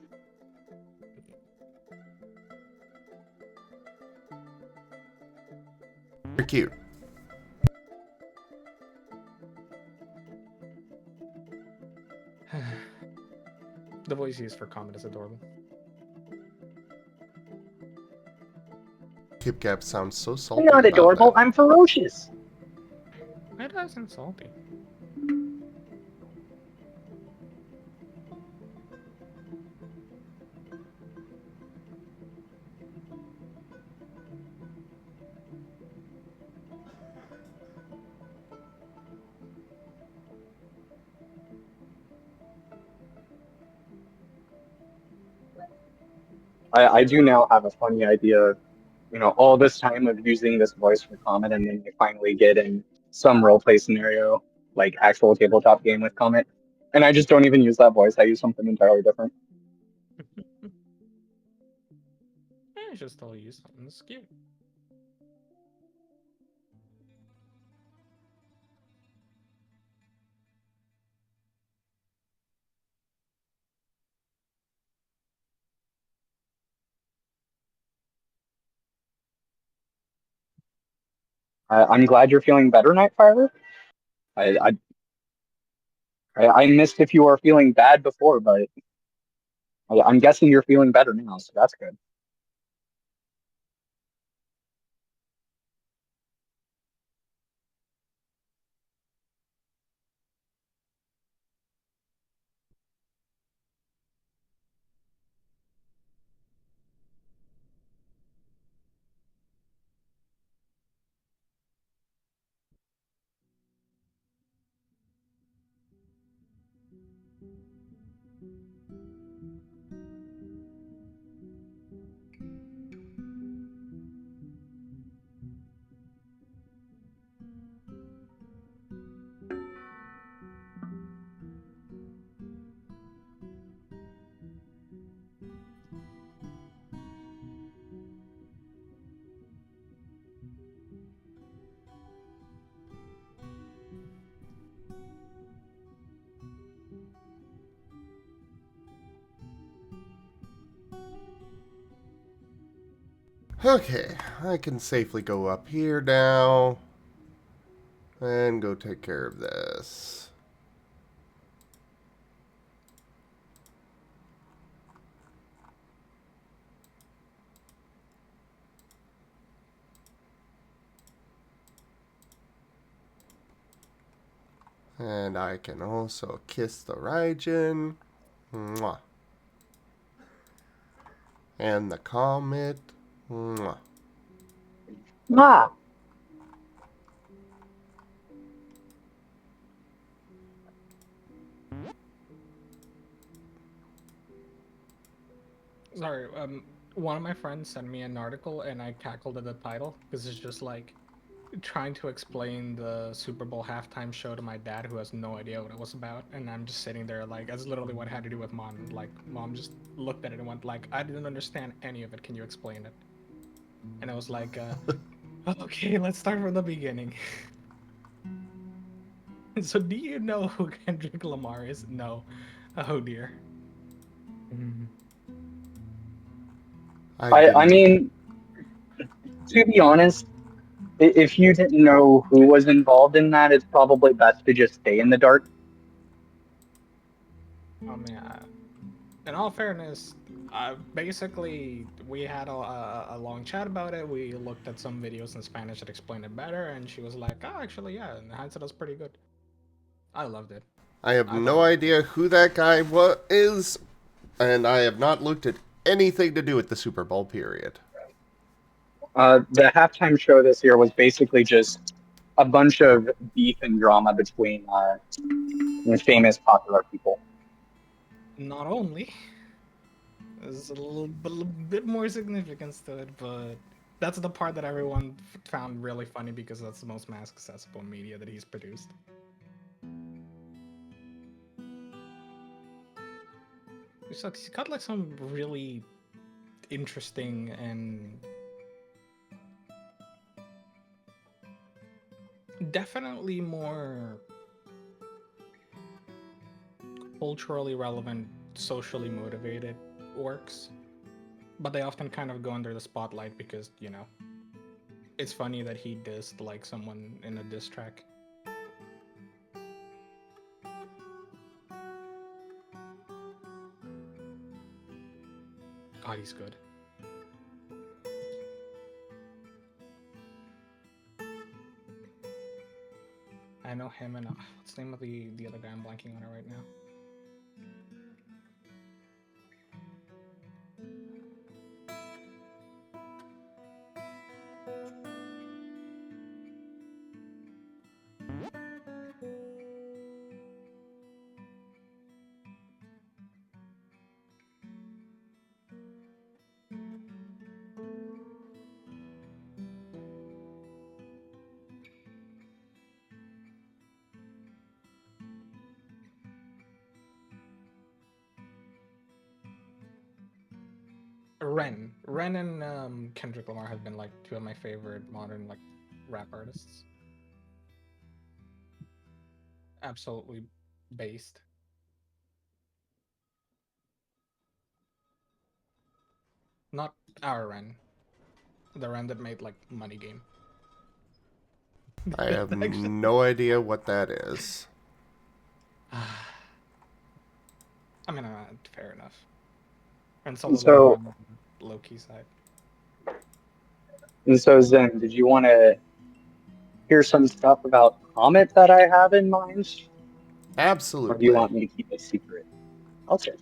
You're cute. The voice used for Comet is adorable. Kipcap sounds so I'm salty not about adorable, that. I'm ferocious. It isn't salty. I do now have a funny idea. You know, all this time of using this voice for Comet, and then you finally get in some roleplay scenario, like actual tabletop game with Comet, and I just don't even use that voice. I use something entirely different. I should still use something that's cute. I'm glad you're feeling better, Nightfire. I, I I missed if you were feeling bad before, but I'm guessing you're feeling better now, so that's good. Okay, I can safely go up here now. And go take care of this. And I can also kiss the Raijin. Mwah. And the comet. Mwah. Ah, Sorry, one of my friends sent me an article and I cackled at the title because it's just like trying to explain the Super Bowl halftime show to my dad who has no idea what it was about, and I'm just sitting there like that's literally what it had to do with mom. Like mom just looked at it and went like, I didn't understand any of it. Can you explain it? And I was like, okay, let's start from the beginning. So do you know who Kendrick Lamar is? No. Oh dear. I I didn't. mean, to be honest, if you didn't know who was involved in that, it's probably best to just stay in the dark. I mean, in all fairness, basically we had a long chat about it. We looked at some videos in Spanish that explained it better, and she was like, "Oh, actually, yeah, in hindsight, that's pretty good." I loved it. I have I thought no it was idea who that guy is, and I have not looked at anything to do with the Super Bowl period. The halftime show this year was basically just a bunch of beef and drama between famous popular people. not only there's a little bit more significance to it, but that's the part that everyone found really funny because that's the most mass accessible media that he's produced. So he's got like some really interesting and definitely more culturally relevant, socially motivated works. But they often kind of go under the spotlight because, you know, it's funny that he dissed like someone in a diss track. God, he's good. I know him and what's the name of the other guy? I'm blanking on it right now. Ren and Kendrick Lamar have been like two of my favorite modern like rap artists. Absolutely based. Not our Ren. The Ren that made like Money Game. I have Actually, no idea what that is. I mean, fair enough. And And solely so, on the low-key side. Zen, did you want to hear some stuff about Comet that I have in mind, or do you Absolutely. want me to keep it secret? Okay.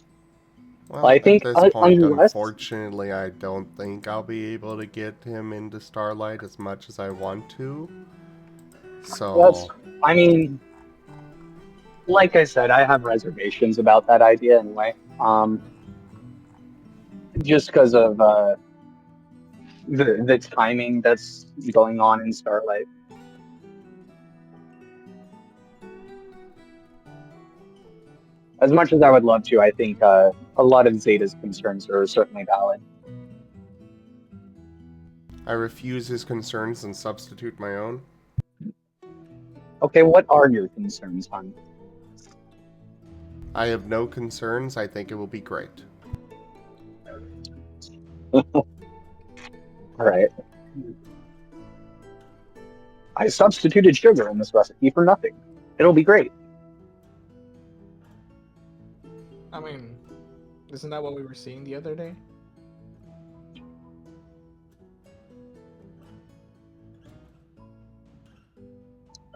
Well, I at think this point, unless unfortunately, I don't think I'll be able to get him into Starlight as much as I want to. that's, So, I mean, like I said, I have reservations about that idea anyway. Just because of the timing that's going on in Starlight. As much as I would love to, I think a lot of Zeta's concerns are certainly valid. I refuse his concerns and substitute my own. Okay, what are your concerns, hon? I have no concerns. I think it will be great. All right. I substituted sugar in this recipe for nothing. It'll be great. I mean, isn't that what we were seeing the other day?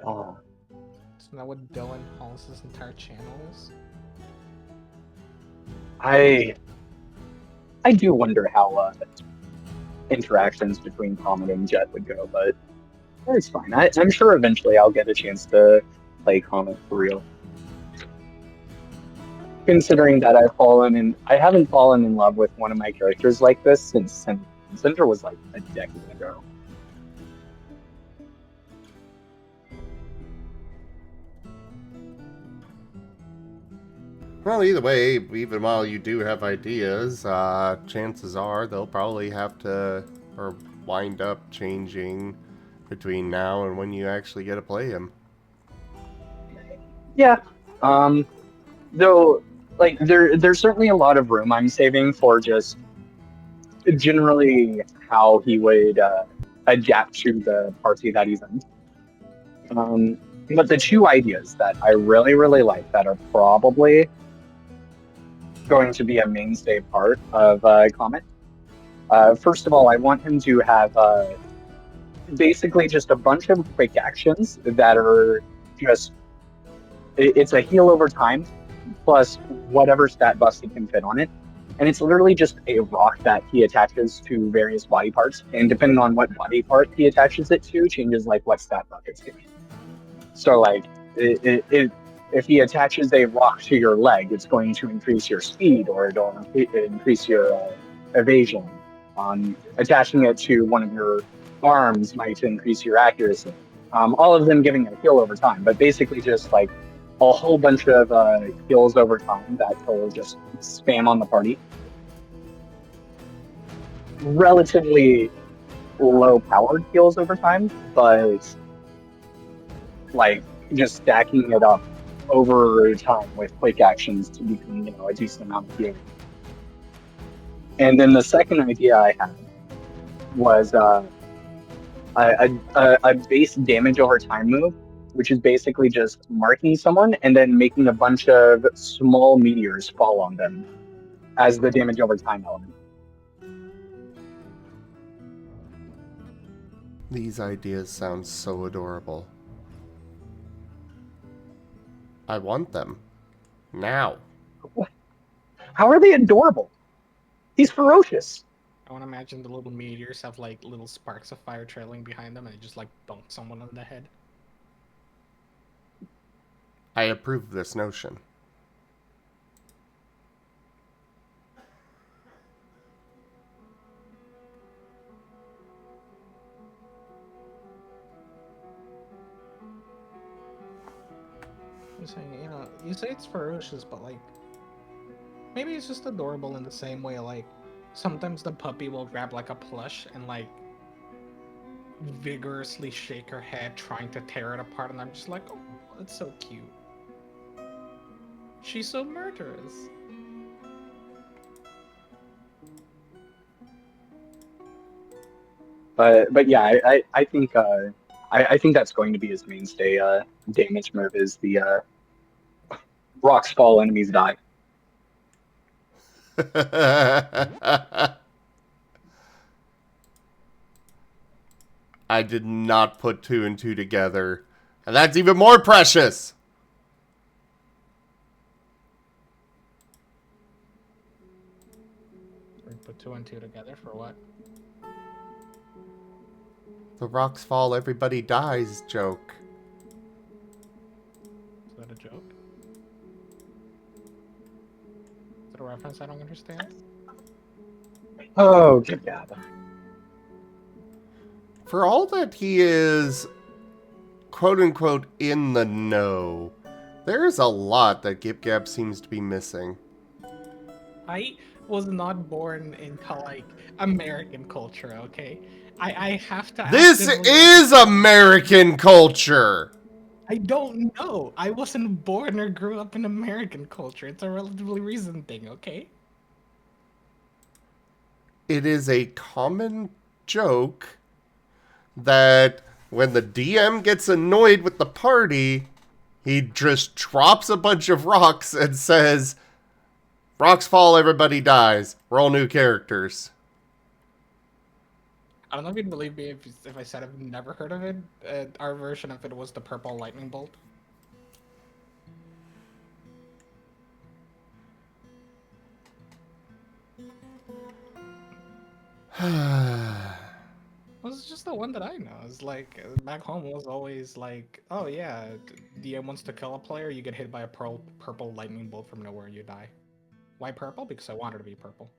Oh, Isn't that what Dylan Hollis' entire channel is? I do wonder how interactions between Comet and Jet would go, but it's fine. I'm sure eventually I'll get a chance to play Comet for real. Considering that I haven't fallen in love with one of my characters like this since Cinder was like a decade ago. Well, either way, even while you do have ideas, chances are they'll probably have to, or wind up changing between now and when you actually get to play him. Yeah. Though, like, there's certainly a lot of room I'm saving for just generally how he would adapt to the party that he's in. But the two ideas that I really, really like that are probably going to be a mainstay part of Comet. First of all, I want him to have basically just a bunch of quick actions that are just it's a heal over time plus whatever stat buffs he can fit on it. And it's literally just a rock that he attaches to various body parts. And depending on what body part he attaches it to, changes like what stat buff it's giving. So like if he attaches a rock to your leg, it's going to increase your speed or it'll increase your evasion. Attaching it to one of your arms might increase your accuracy. All of them giving a heal over time, but basically just like a whole bunch of heals over time that will just spam on the party. Relatively low powered heals over time, but like just stacking it up over time with quick actions to become, a decent amount of healing. And then the second idea I had was a base damage over time move, which is basically just marking someone and then making a bunch of small meteors fall on them as the damage over time element. These ideas sound so adorable. I want them. Now. How are they adorable? He's ferocious. I want to imagine the little meteors have like little sparks of fire trailing behind them and it just like bonks someone on the head. I approve of this notion. I'm saying, you say it's ferocious, but like, maybe it's just adorable in the same way, like, sometimes the puppy will grab like a plush and like vigorously shake her head trying to tear it apart, and I'm just like, oh, that's so cute. She's so murderous. But yeah, I think I think that's going to be his mainstay damage move is the rocks fall, enemies die. I did not put two and two together. And that's even more precious! We put two and two together for what? The rocks fall, everybody dies joke. Is that a joke? Is that a reference I don't understand? Oh, good God. For all that he is, quote-unquote, in the know, there is a lot that Gip Gap seems to be missing. I was not born into like American culture, okay? I have to. This is American culture! I don't know. I wasn't born or grew up in American culture. It's a relatively recent thing, okay? It is a common joke that when the DM gets annoyed with the party, he just drops a bunch of rocks and says, rocks fall, everybody dies. We're all new characters. I don't know if you'd believe me if I said I've never heard of it. Our version of it was the purple lightning bolt. Well, it's just the one that I know. It's like back home it was always like, oh yeah, DM wants to kill a player, you get hit by a purple lightning bolt from nowhere and you die. Why purple? Because I wanted to be purple.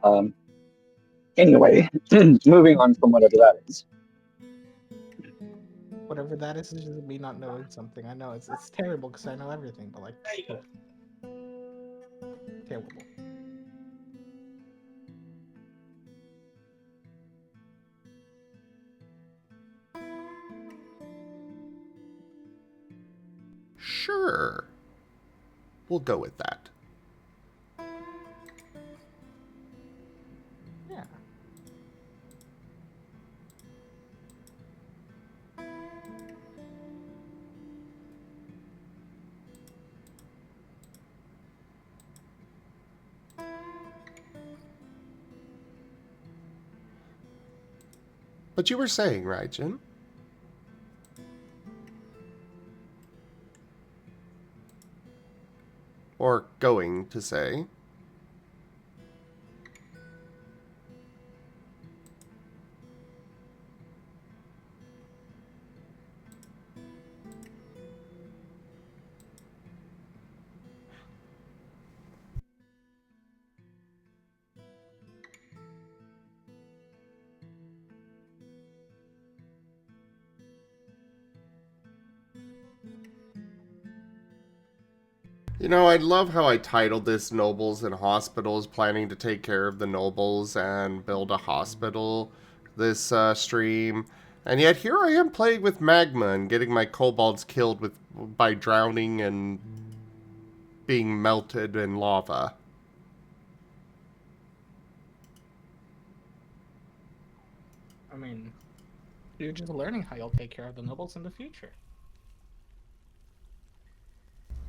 Um, anyway, moving on from whatever that is. Whatever that is just me not knowing something. I know it's terrible because I know everything, but like, oof, terrible. Sure. We'll go with that. Yeah. But you were saying, right, Jin? Or going to say. You know, I love how I titled this Nobles and Hospitals, planning to take care of the nobles and build a hospital this stream. And yet here I am playing with magma and getting my kobolds killed by drowning and being melted in lava. I mean, you're just learning how you'll take care of the nobles in the future.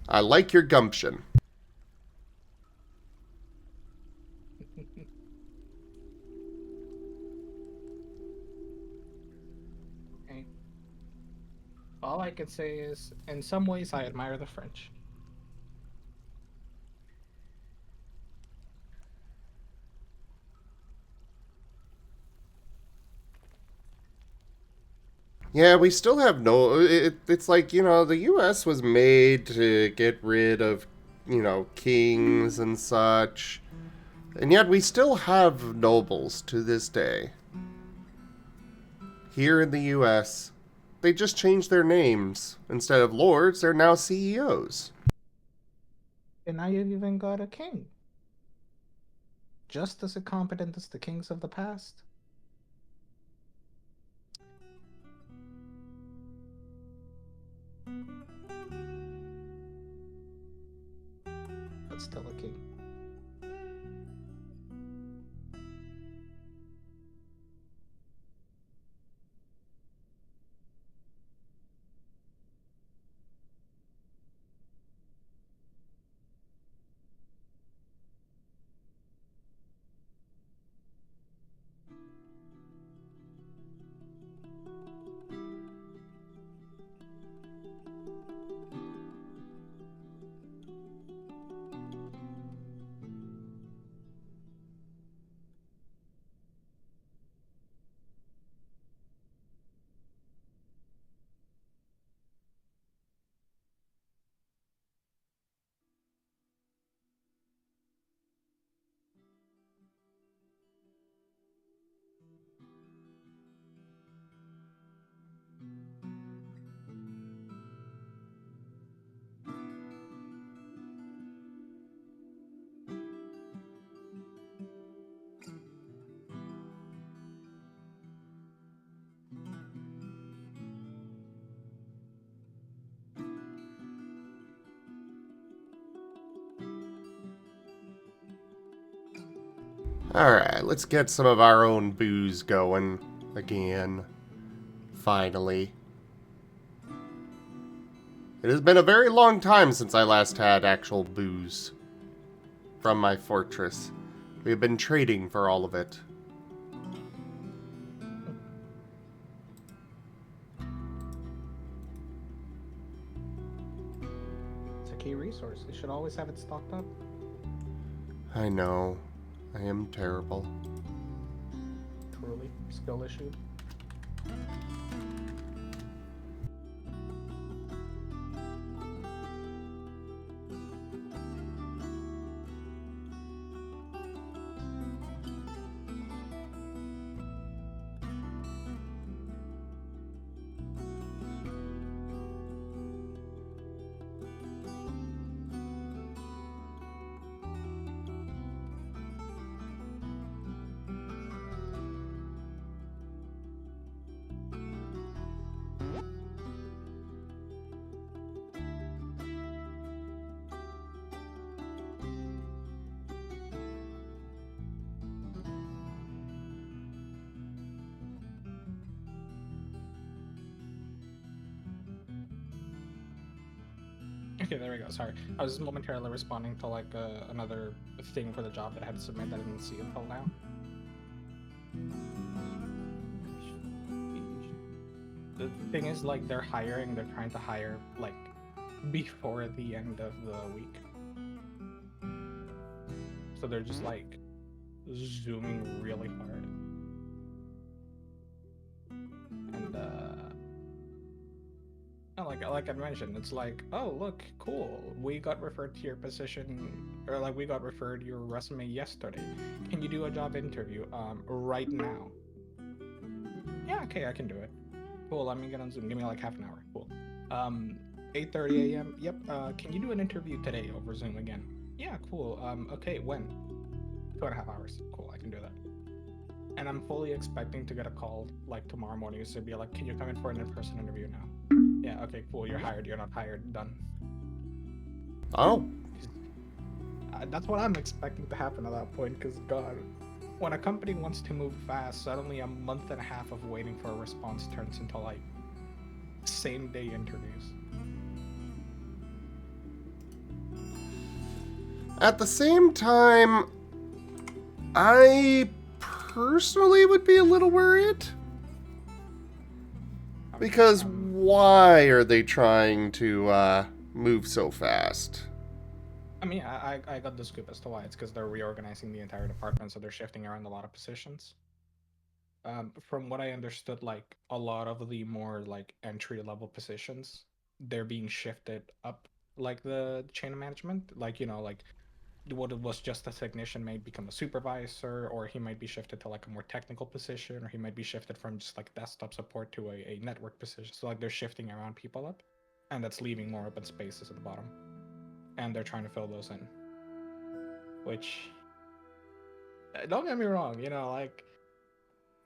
I like your gumption. Okay. All I can say is, in some ways, I admire the French. Yeah, we still have no... it's like, you know, the US was made to get rid of, you know, kings and such. And yet we still have nobles to this day. Here in the US, they just changed their names. Instead of lords, they're now CEOs. And now you've even got a king. Just as incompetent as the kings of the past. But still a king. Alright, let's get some of our own booze going again. finally. It has been a very long time since I last had actual booze from my fortress. We have been trading for all of it. It's a key resource. You should always have it stocked up. I know. I am terrible. Truly, skill issue. Okay, there we go. Sorry, I was momentarily responding to like another thing for the job that I had to submit that I didn't see until now. The thing is, like, they're trying to hire like before the end of the week, so they're just like zooming really hard, and like I mentioned, it's like, oh look, cool, we got referred to your position, or like we got referred your resume yesterday. Can you do a job interview right now? Yeah, okay, I can do it. Cool, let me get on Zoom. Give me like half an hour. Cool. 8:30 a.m. Yep. Can you do an interview today over Zoom again? Yeah, cool. Okay, when? 2.5 hours. Cool, I can do that. And I'm fully expecting to get a call like tomorrow morning to be like, can you come in for an in-person interview now? Yeah, okay, cool. You're hired. You're not hired. Done. Oh. That's what I'm expecting to happen at that point, because God, when a company wants to move fast, suddenly a month and a half of waiting for a response turns into like same day interviews. At the same time, I personally would be a little worried. Because why are they trying to move so fast? I mean, I got the scoop as to why. It's because they're reorganizing the entire department, so they're shifting around a lot of positions. From what I understood, like a lot of the more like entry level positions, they're being shifted up, like the chain of management. Like, you know, like what it was just a technician may become a supervisor, or he might be shifted to like a more technical position, or he might be shifted from just like desktop support to a network position. So like they're shifting around people up, and that's leaving more open spaces at the bottom, and they're trying to fill those in. Which, don't get me wrong, you know, like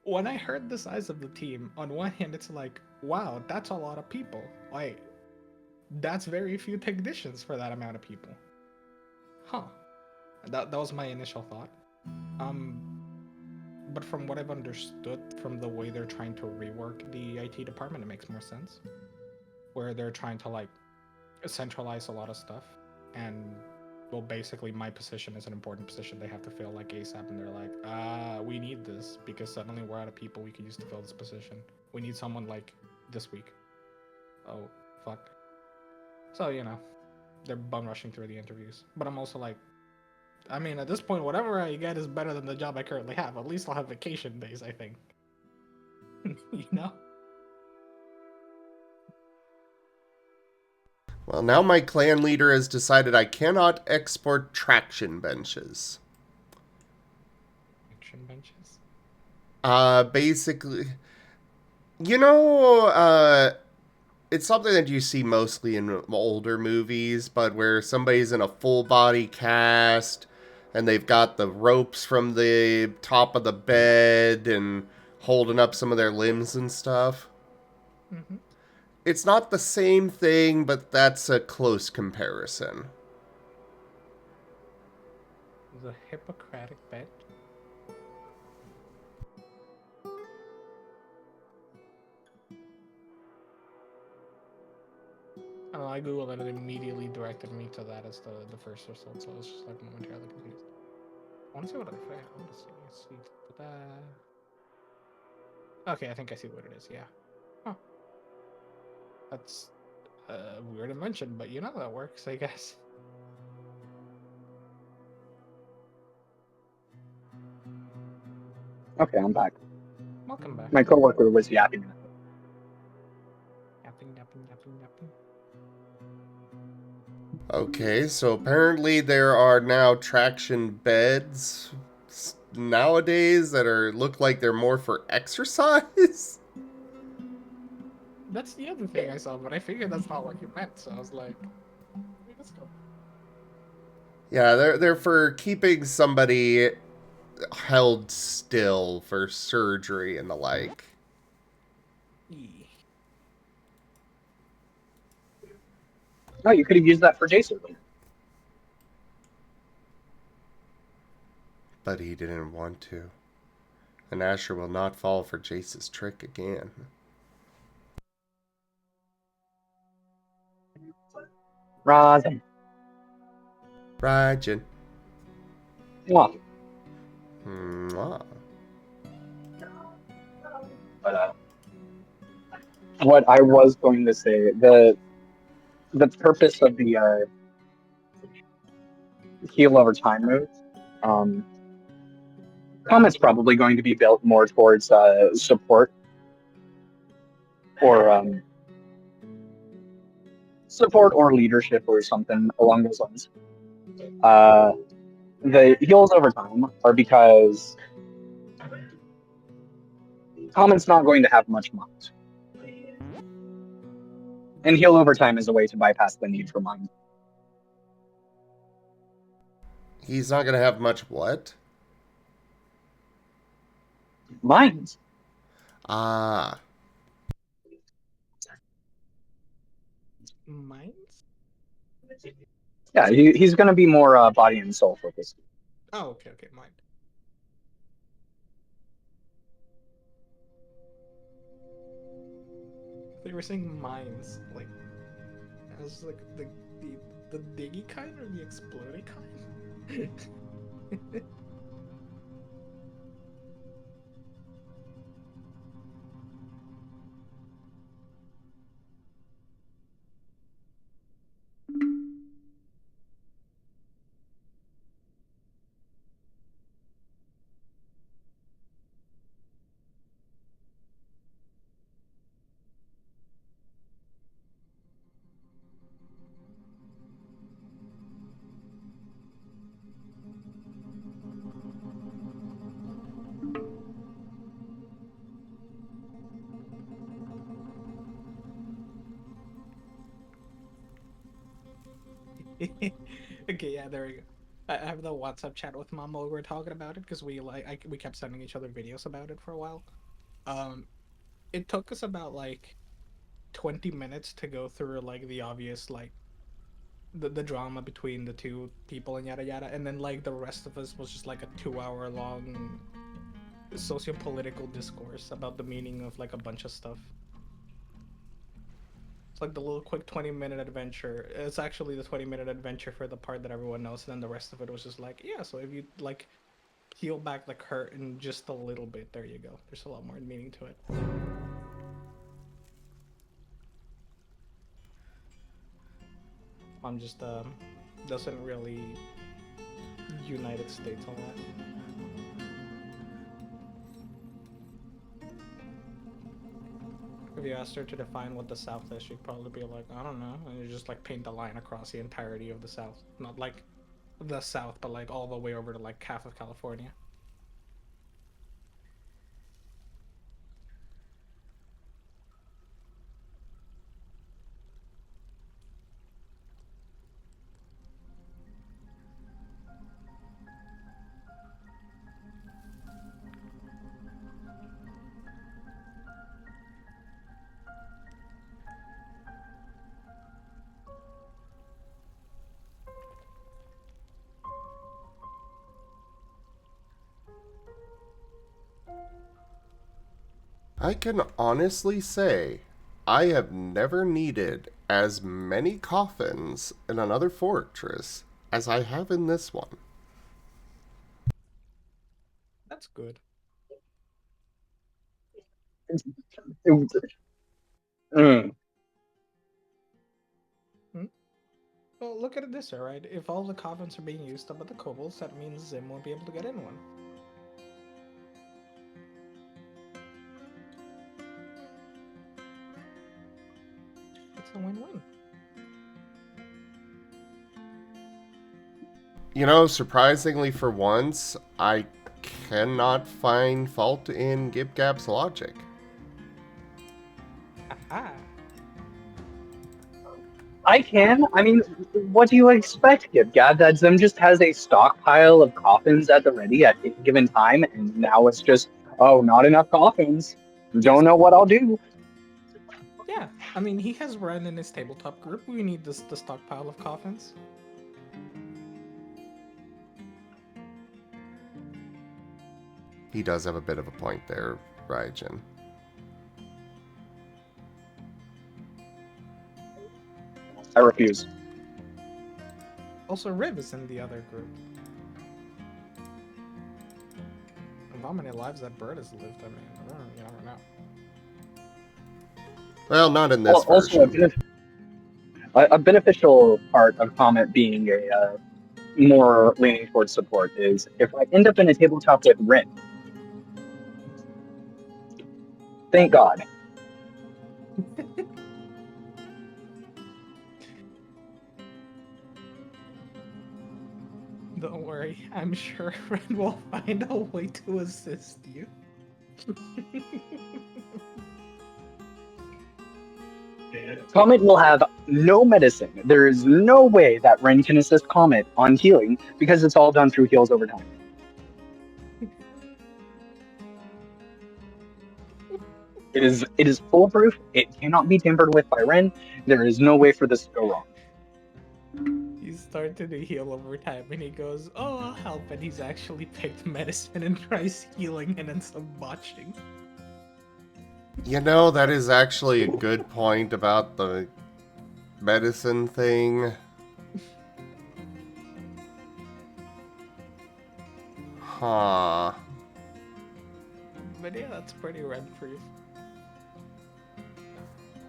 when I heard the size of the team, on one hand it's like, wow, that's a lot of people. Like, that's very few technicians for that amount of people. Huh. That was my initial thought. But from what I've understood, from the way they're trying to rework the IT department, it makes more sense. Where they're trying to like centralize a lot of stuff, and well, basically my position is an important position they have to fill like ASAP, and they're like, we need this because suddenly we're out of people we could use to fill this position. We need someone like this week. Oh, fuck. So, you know, they're bum rushing through the interviews. But I'm also like, I mean, at this point, whatever I get is better than the job I currently have. At least I'll have vacation days, I think. You know? Well, now my clan leader has decided I cannot export traction benches. Traction benches? Basically, you know, it's something that you see mostly in older movies, but where somebody's in a full body cast and they've got the ropes from the top of the bed and holding up some of their limbs and stuff. Mm-hmm. It's not the same thing, but that's a close comparison. The Hippocratic bet. I don't know, I googled it and it immediately directed me to that as the first result, so I was just like momentarily confused. I want to see what I found. I want to see. Okay, I think I see what it is. Yeah. Huh. That's a weird invention, but you know that works, I guess. Okay, I'm back. Welcome back. My coworker was yapping. Yapping. Okay, so apparently there are now traction beds nowadays that look like they're more for exercise. That's the other thing I saw, but I figured that's not what you meant, so I was like, let's go. Yeah, they're for keeping somebody held still for surgery and the like. Oh, you could have used that for Jason. But he didn't want to. And Asher will not fall for Jace's trick again. Razen. Rajan. Mwah. Mwah. But what I was going to say, the purpose of the heal over time move, Comet's probably going to be built more towards support or leadership or something along those lines. The heals over time are because Comet's not going to have much mind. And heal over time is a way to bypass the need for mind. He's not going to have much what? Mind. Ah. Mines? Yeah, he's going to be more body and soul focused. Oh, okay, mind. They were saying mines, like, as like the diggy kind or the exploding kind? Okay, yeah, there we go. I have the WhatsApp chat with Mom while we were talking about it because we kept sending each other videos about it for a while. Um, it took us about like 20 minutes to go through like the obvious like the drama between the two people and yada yada, and then like the rest of us was just like a 2 hour long socio-political discourse about the meaning of like a bunch of stuff. It's like the little quick 20-minute adventure. It's actually the 20-minute adventure for the part that everyone knows, and then the rest of it was just like, yeah, so if you like peel back the curtain just a little bit, there you go. There's a lot more meaning to it. I'm just doesn't really United States on that. If you asked her to define what the South is, she'd probably be like, I don't know, and you just like paint a line across the entirety of the South. Not like the South, but like all the way over to like half of California. I can honestly say I have never needed as many coffins in another fortress as I have in this one. That's good. Mm. Well, look at it this way, right? If all the coffins are being used up by the kobolds, that means Zim won't be able to get in one. It's a win-win. You know, surprisingly for once, I cannot find fault in Gibgab's logic. Aha! I can. I mean, what do you expect, Gab? That Zim just has a stockpile of coffins at the ready at any given time, and now it's just, oh, not enough coffins. Don't know what I'll do. Yeah, I mean, he has Ren in his tabletop group. We need the stockpile of coffins. He does have a bit of a point there, Raijin. I refuse. Also, Riv is in the other group. And how many lives that bird has lived, I mean, you never know. Well, not in this Also, version. a beneficial part of Comet being a more leaning towards support is if I end up in a tabletop with Rin. Thank God. Don't worry, I'm sure Ren will find a way to assist you. Comet will have no medicine. There is no way that Ren can assist Comet on healing because it's all done through heals over time. It is foolproof. It cannot be tampered with by Ren. There is no way for this to go wrong. He started to heal over time and he goes, oh, I'll help. And he's actually picked medicine and tries healing and ends up botching. You know, that is actually a good point about the medicine thing. Huh. But yeah, that's pretty Ren-proof.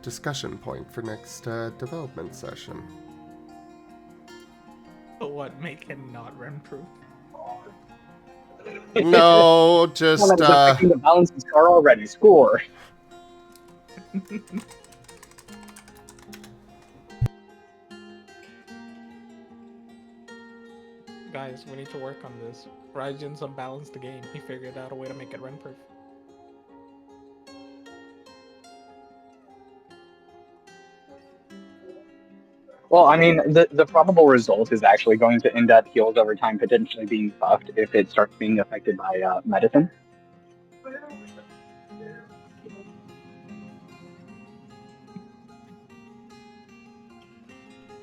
Discussion point for next development session. But what make him not Ren-proof? No, just Comet is affecting the balance of star already. Score. Guys, we need to work on this. Raijin's unbalanced the game. He figured out a way to make it Ren-proof. Well, I mean, the probable result is actually going to end up heals over time potentially being buffed if it starts being affected by medicine.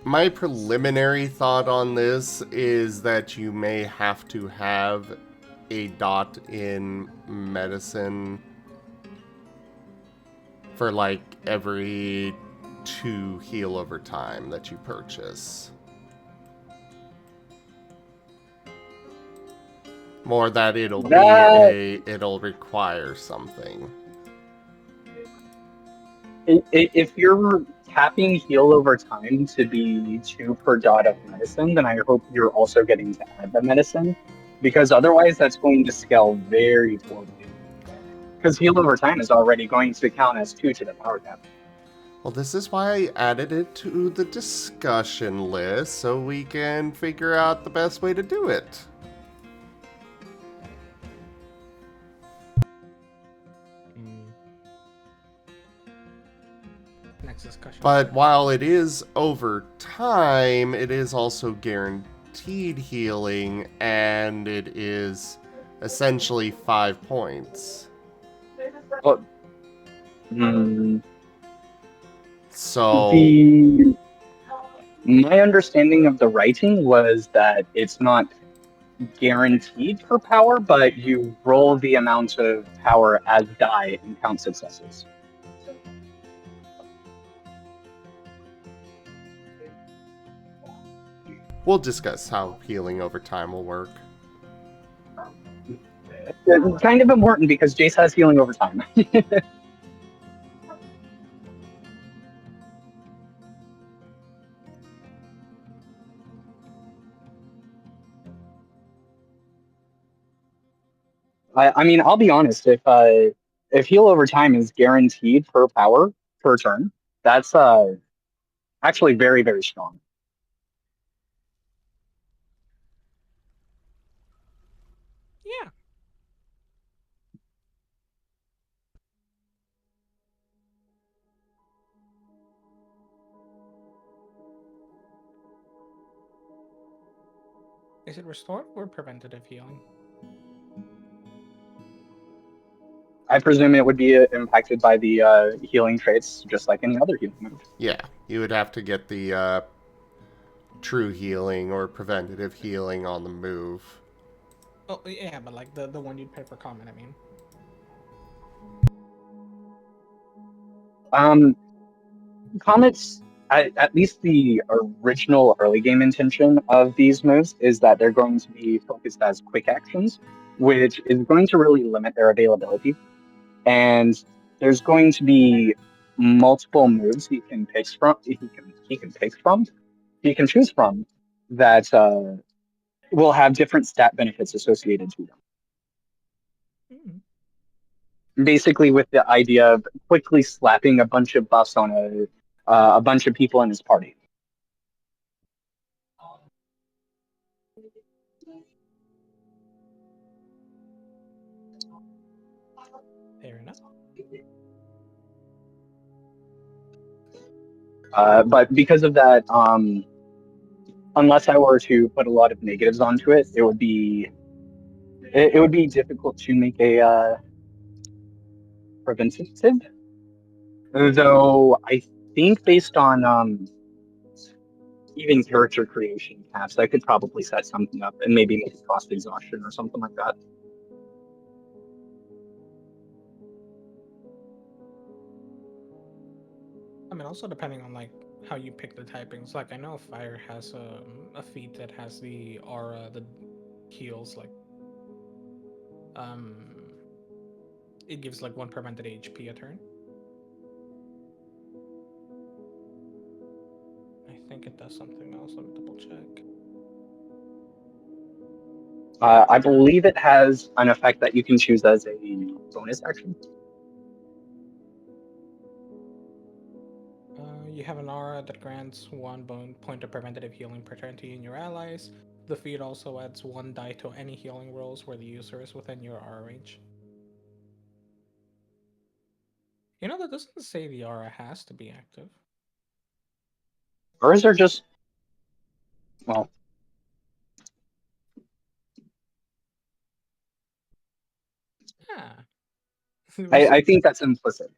My preliminary thought on this is that you may have to have a dot in medicine for like every 2 heal over time that you purchase. More that it'll it'll require something. If you're tapping heal over time to be 2 per dot of medicine, then I hope you're also getting to add the medicine, because otherwise that's going to scale very poorly. Because heal over time is already going to count as 2 to the power tap. Well, this is why I added it to the discussion list, so we can figure out the best way to do it. Next discussion. But while it is over time, it is also guaranteed healing, and it is essentially 5 points. Well, So, my understanding of the writing was that it's not guaranteed for power, but you roll the amount of power as die and count successes. we'll discuss how healing over time will work. Kind of important because Jace has healing over time. I mean, I'll be honest. If heal over time is guaranteed per power per turn, that's actually very very strong. Yeah. Is it restored or preventative healing? I presume it would be impacted by the healing traits, just like any other healing move. Yeah, you would have to get the true healing or preventative healing on the move. Oh yeah, but like the one you'd pay for common, I mean. Comets, at least the original early game intention of these moves is that they're going to be focused as quick actions, which is going to really limit their availability. And there's going to be multiple moves he can pick from. He can choose from that will have different stat benefits associated to them. Mm. Basically, with the idea of quickly slapping a bunch of buffs on a bunch of people in his party. Fair enough. But because of that, unless I were to put a lot of negatives onto it, it would be difficult to make a preventative. Though I think based on even character creation caps, I could probably set something up and maybe make it cost exhaustion or something like that. I mean, also depending on like how you pick the typings. Like I know fire has a feat that has the aura that heals like um it gives like 1 prevented HP a turn. I think it does something else. Let me double check. I believe it has an effect that you can choose as a bonus action. You have an aura that grants 1 point of preventative healing per turn to you and your allies. The feat also adds 1 die to any healing rolls where the user is within your aura range. You know, that doesn't say the aura has to be active. Or is there just, well, Yeah. I think that's implicit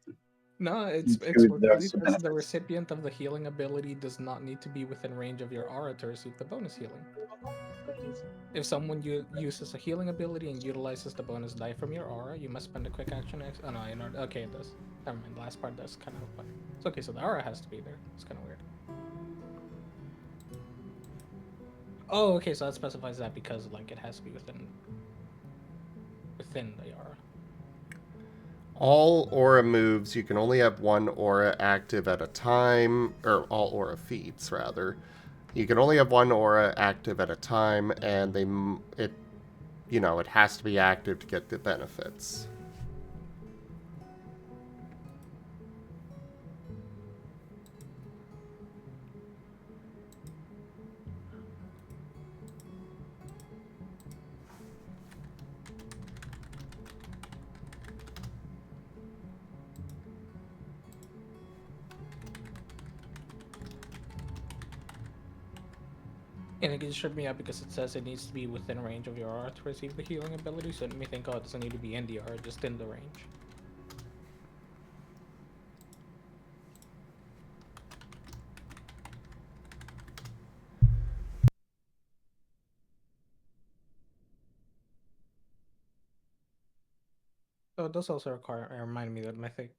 No, it's to explicitly those says the benefits. recipient of the healing ability does not need to be within range of your aura to receive the bonus healing. If someone uses a healing ability and utilizes the bonus die from your aura, you must spend a quick action. Oh no, you know. Okay, it does. Never mind. The last part does kind of. But it's okay. So the aura has to be there. It's kind of weird. Oh, okay. So that specifies that because like it has to be within the aura. All aura moves, you can only have one aura active at a time, or all aura feats, rather. You can only have one aura active at a time, and it has to be active to get the benefits. And it just tripped me out because it says it needs to be within range of your aura to receive the healing ability. So it made me think, oh, it doesn't need to be in the aura, just in the range. So it does also remind me that Mythic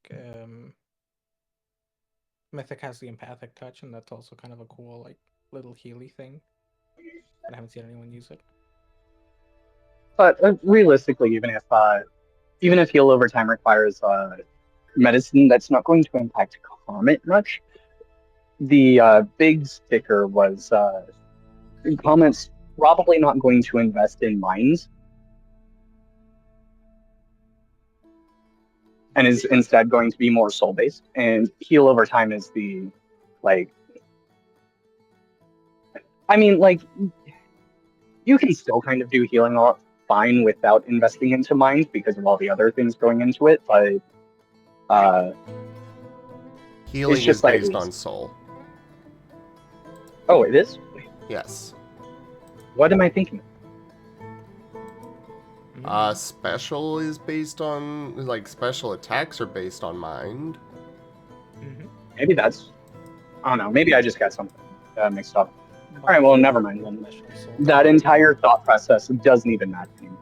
has the empathic touch, and that's also kind of a cool like little healy thing. I haven't seen anyone use it. But realistically, even if heal over time requires medicine that's not going to impact Comet much, the big sticker was Comet's probably not going to invest in mines and is instead going to be more soul based. And heal over time is the like. I mean, like you can still kind of do healing fine without investing into mines because of all the other things going into it, but Healing is just like based on soul. oh, it is. Yes. What am I thinking? Special is based on, like, special attacks are based on mind. Mm-hmm. Maybe that's. I don't know. Maybe I just got something mixed up. All right, well, never mind then. That entire thought process doesn't even matter anymore.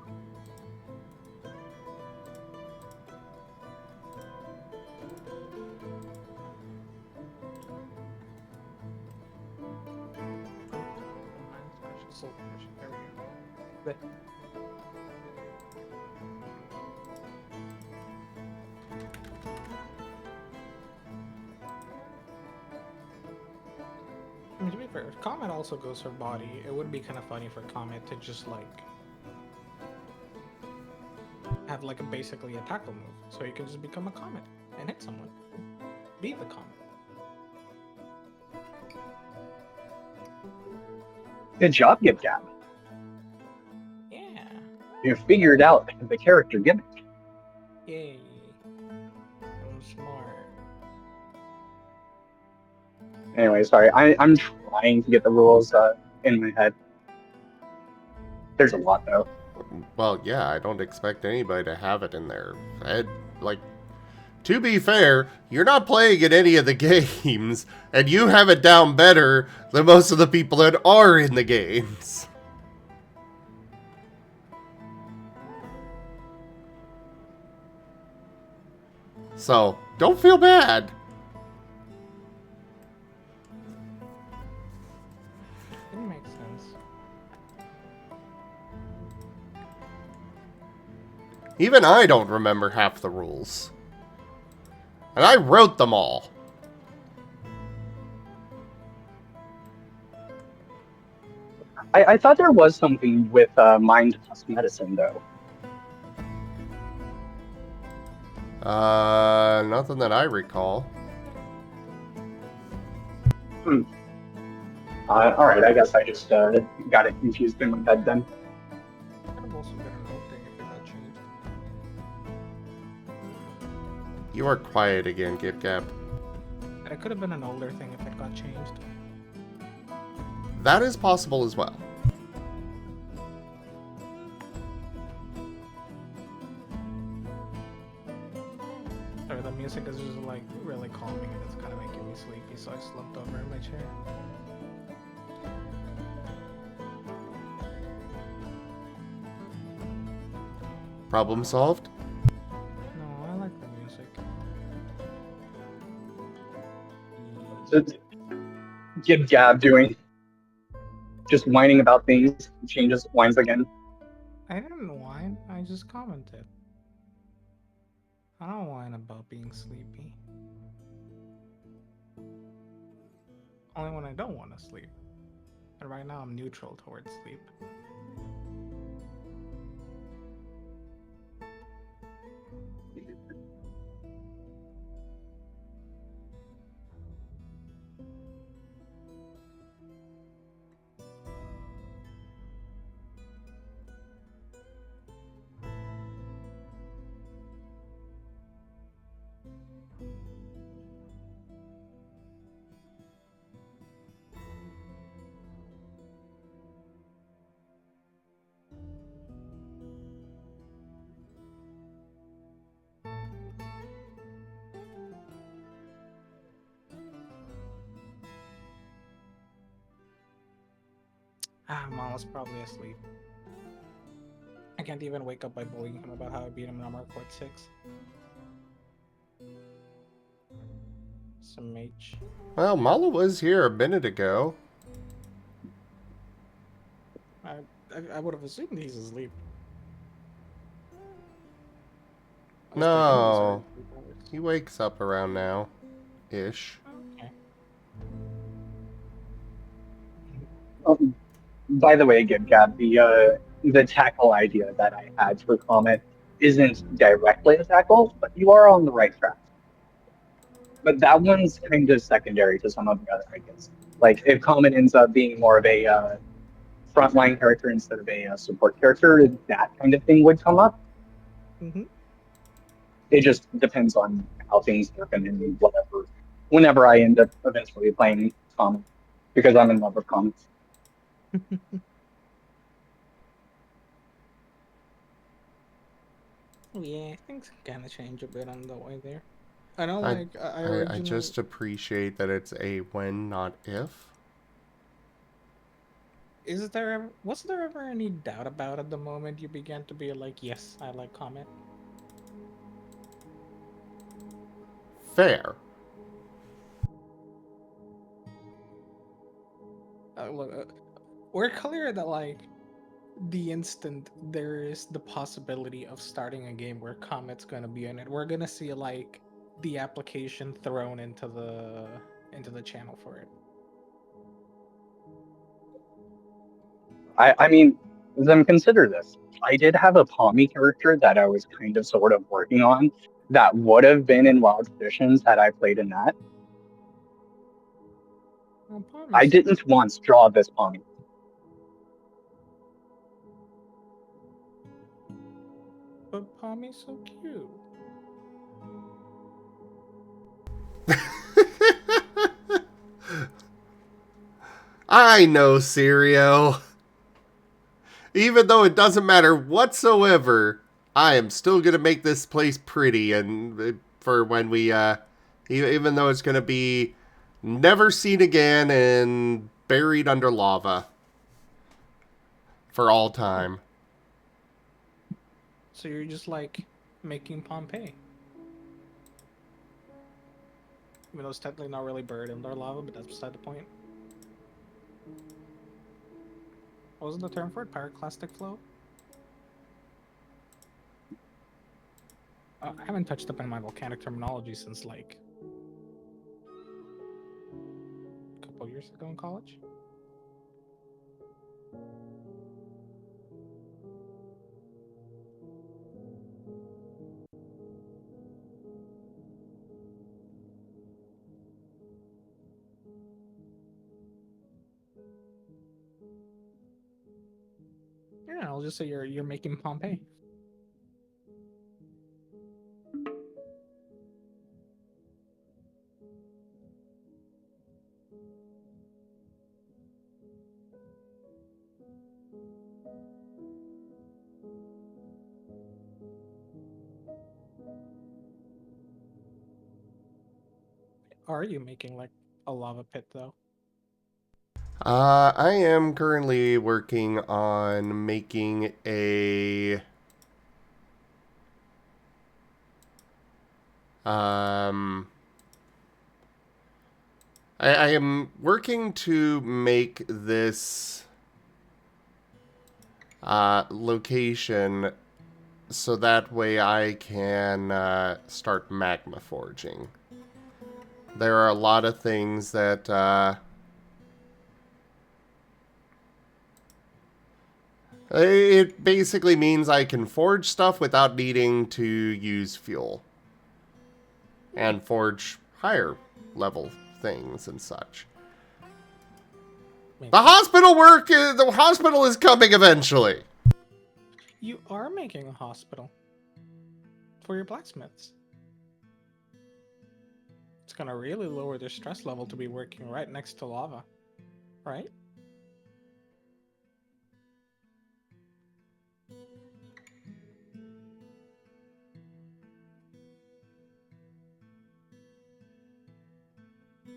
I mean, to be fair, if Comet also goes for body, it would be kind of funny for Comet to just like have like a basically a tackle move, so you can just become a Comet and hit someone. Be the Comet. Good job, Gib Gab. Yeah. You figured out the character gimmick. Yay. I'm smart. Anyway, sorry. I'm trying to get the rules in my head. There's a lot, though. Well, yeah, I don't expect anybody to have it in their head. Like, to be fair, you're not playing in any of the games, and you have it down better than most of the people that are in the games. So, don't feel bad. It makes sense. Even I don't remember half the rules. And I wrote them all. I thought there was something with mind plus medicine, though. Nothing that I recall. All right, I guess I just got it confused in my head then. Could have also been an old thing if it got changed. You are quiet again, Gip Gap. It could have been an older thing if it got changed. That is possible as well. Sorry, the music is just like really calming and it's kind of making me sleepy, so I slumped over in my chair. Problem solved? No, I like the music. Gib Gab doing. Just whining about things. Changes, whines again. I didn't whine, I just commented. I don't whine about being sleepy. Only when I don't want to sleep. And right now I'm neutral towards sleep. Mama's probably asleep. I can't even wake up by bullying him about how I beat him in Armor Court 6. Some H. Well, Mala was here a minute ago. I would have assumed he's asleep. I was thinking it was already No, 3 hours. he wakes up around now, ish. Okay. By the way, GibGab, the tackle idea that I had for Comet isn't directly a tackle, but you are on the right track. But that one's kind of secondary to some of the other ideas. Like if Comet ends up being more of a frontline character instead of a support character, that kind of thing would come up. Mm-hmm. It just depends on how things happen and whatever. Whenever I end up eventually playing Comet, because I'm in love with comics. Yeah, things kind of change a bit on the way there. I know, I, like I I originally. just appreciate that it's a when, not if. Was there ever any doubt about it the moment you began to be like, yes, I like Comet? Fair. Look, we're clear that like the instant there is the possibility of starting a game where Comet's gonna be in it, we're gonna see like the application thrown into the channel for it. I mean, then consider this. I did have a Pommy character that I was kind of sort of working on that would have been in Wild Traditions had I played in that. Oh, Palm I is so didn't once draw this Pommy. but Palm is so cute. I know, Sirio. Even though it doesn't matter whatsoever, I am still gonna make this place pretty, and for when we, even though it's gonna be never seen again and buried under lava for all time. So you're just like making Pompeii. Even though it's technically not really buried under lava, but that's beside the point. What was the term for it? Pyroclastic flow? I haven't touched up on my volcanic terminology since like a couple years ago in college. Yeah, I'll just say you're making Pompeii. Are you making like a lava pit though? I am currently working on making a um I am working to make this location so that way I can start magma forging. There are a lot of things that it basically means I can forge stuff without needing to use fuel and forge higher level things and such. Makes The sense. hospital is coming eventually. You are making a hospital for your blacksmiths. It's gonna really lower their stress level to be working right next to lava, right?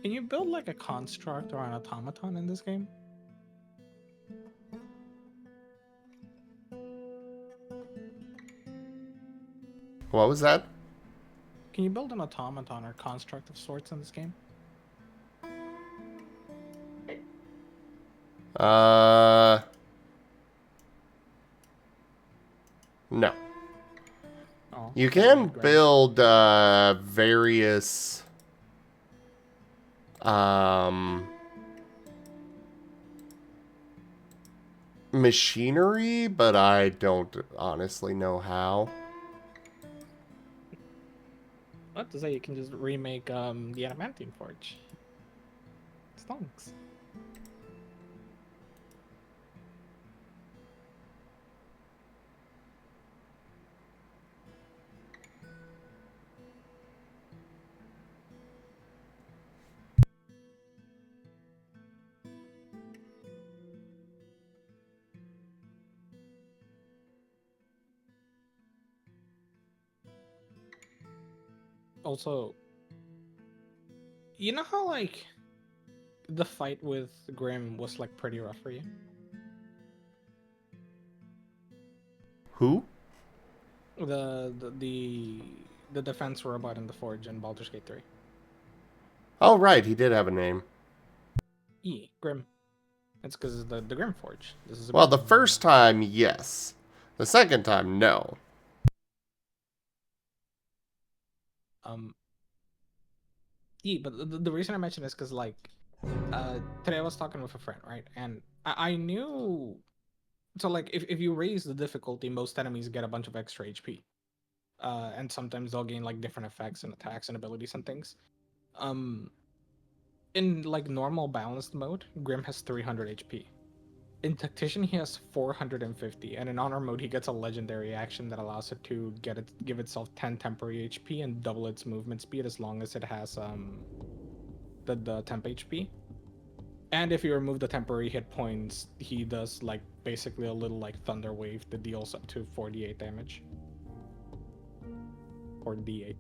Can you build like a construct or an automaton in this game? What was that? Can you build an automaton or construct of sorts in this game? Uh, No. Oh, You okay, can great. build various machinery, but I don't honestly know how. What to say? You can just remake the adamantine forge. Stonks. Also, you know how like the fight with Grim was like pretty rough for you? Who? The defense robot in the forge in Baldur's Gate 3. Oh, right, he did have a name. Grim. It's because the Grim Forge. This is a Well, the Grim. first time, yes. The second time, no. But the reason I mention this because like today I was talking with a friend, right? And I knew, so like if you raise the difficulty, most enemies get a bunch of extra HP. And sometimes they'll gain like different effects and attacks and abilities and things. In like normal balanced mode, Grim has 300 HP. In Tactician, he has 450, and in Honor mode, he gets a legendary action that allows it to give itself 10 temporary HP and double its movement speed as long as it has the temp HP. And if you remove the temporary hit points, he does like basically a little like thunder wave that deals up to 48 damage. Or D8,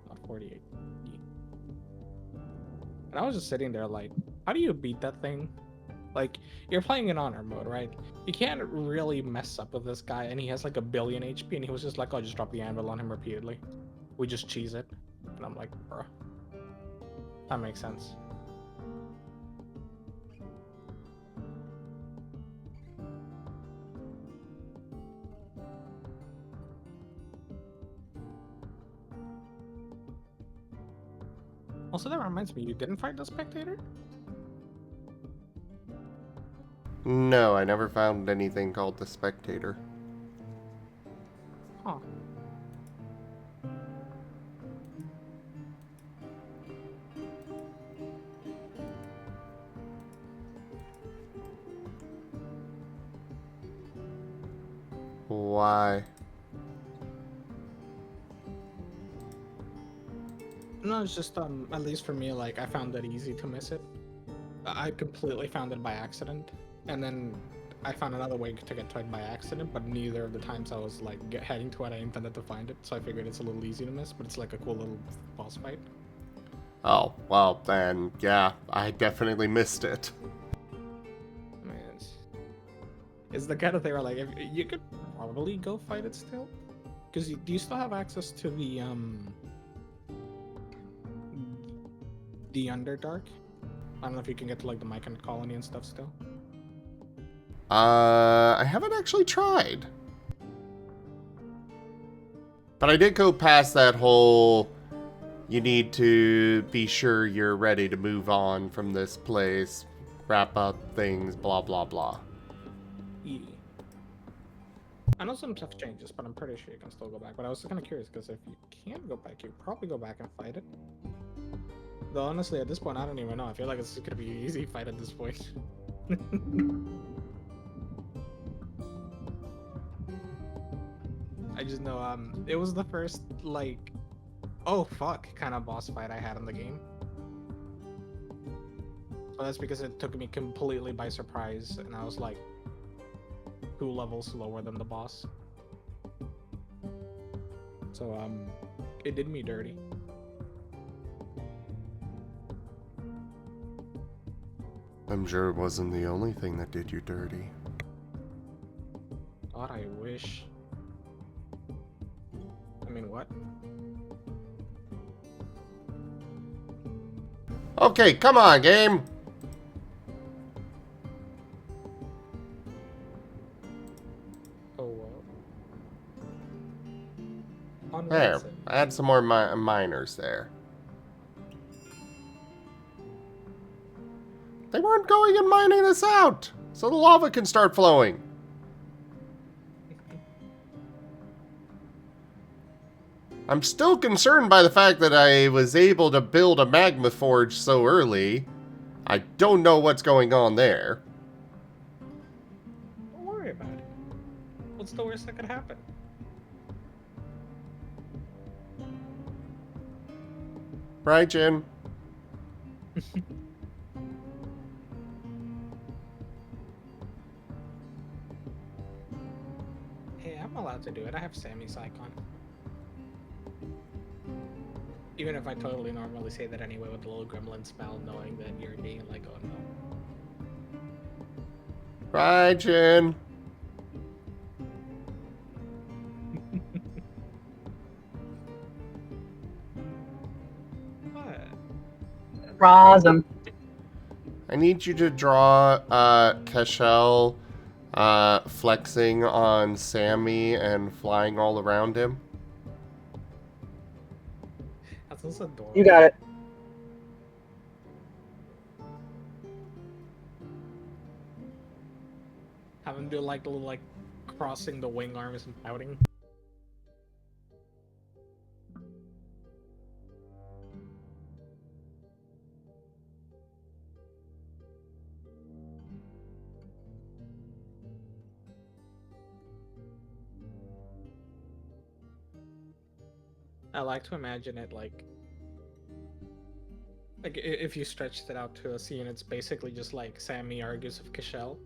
not 48. And I was just sitting there like, how do you beat that thing? Like, you're playing in Honor mode, right? You can't really mess up with this guy, and he has like a billion HP, and he was just like, oh, just drop the anvil on him repeatedly. We just cheese it. And I'm like, bro. That makes sense. Also, that reminds me, you didn't fight the Spectator? No, I never found anything called the Spectator. Huh. Why? No, it's just at least for me, like I found it easy to miss it. I completely found it by accident, and then I found another way to get to it by accident, but neither of the times I was like heading to it, I intended to find it, so I figured it's a little easy to miss, but it's like a cool little boss fight. Oh, well, then, yeah, I definitely missed it. Man, it's the kind of thing where like if you could probably go fight it still, because do you still have access to the Underdark? I don't know if you can get to like the Myconid colony and stuff still. I haven't actually tried. But I did go past that whole, you need to be sure you're ready to move on from this place, wrap up things, blah, blah, blah. Yeah. I know some stuff changes, but I'm pretty sure you can still go back. But I was kind of curious, because if you can't go back, you probably go back and fight it. Though honestly, at this point, I don't even know. I feel like it's gonna be an easy fight at this point. I just know it was the first like, oh fuck kind of boss fight I had in the game. But that's because it took me completely by surprise, and I was like 2 levels lower than the boss. So it did me dirty. I'm sure it wasn't the only thing that did you dirty. God, I wish. I mean, what? Okay, come on, game! Oh, There, Wilson. add some more miners there. They weren't going and mining this out, so the lava can start flowing. I'm still concerned by the fact that I was able to build a magma forge so early. I don't know what's going on there. Don't worry about it. What's the worst that could happen? Right, Jin? Hey, I'm allowed to do it. I have Sammy's icon. Even if I totally normally say that anyway with the little gremlin smell, knowing that you're being like, oh no. Right, Jin? What? Rosm. I need you to draw Cashel flexing on Sammy and flying all around him. That's also adorable. You got it. Have him do like the little like crossing the wing arms and pouting. I like to imagine it like if you stretched it out to a scene, it's basically just like Sammy argues with Cashel.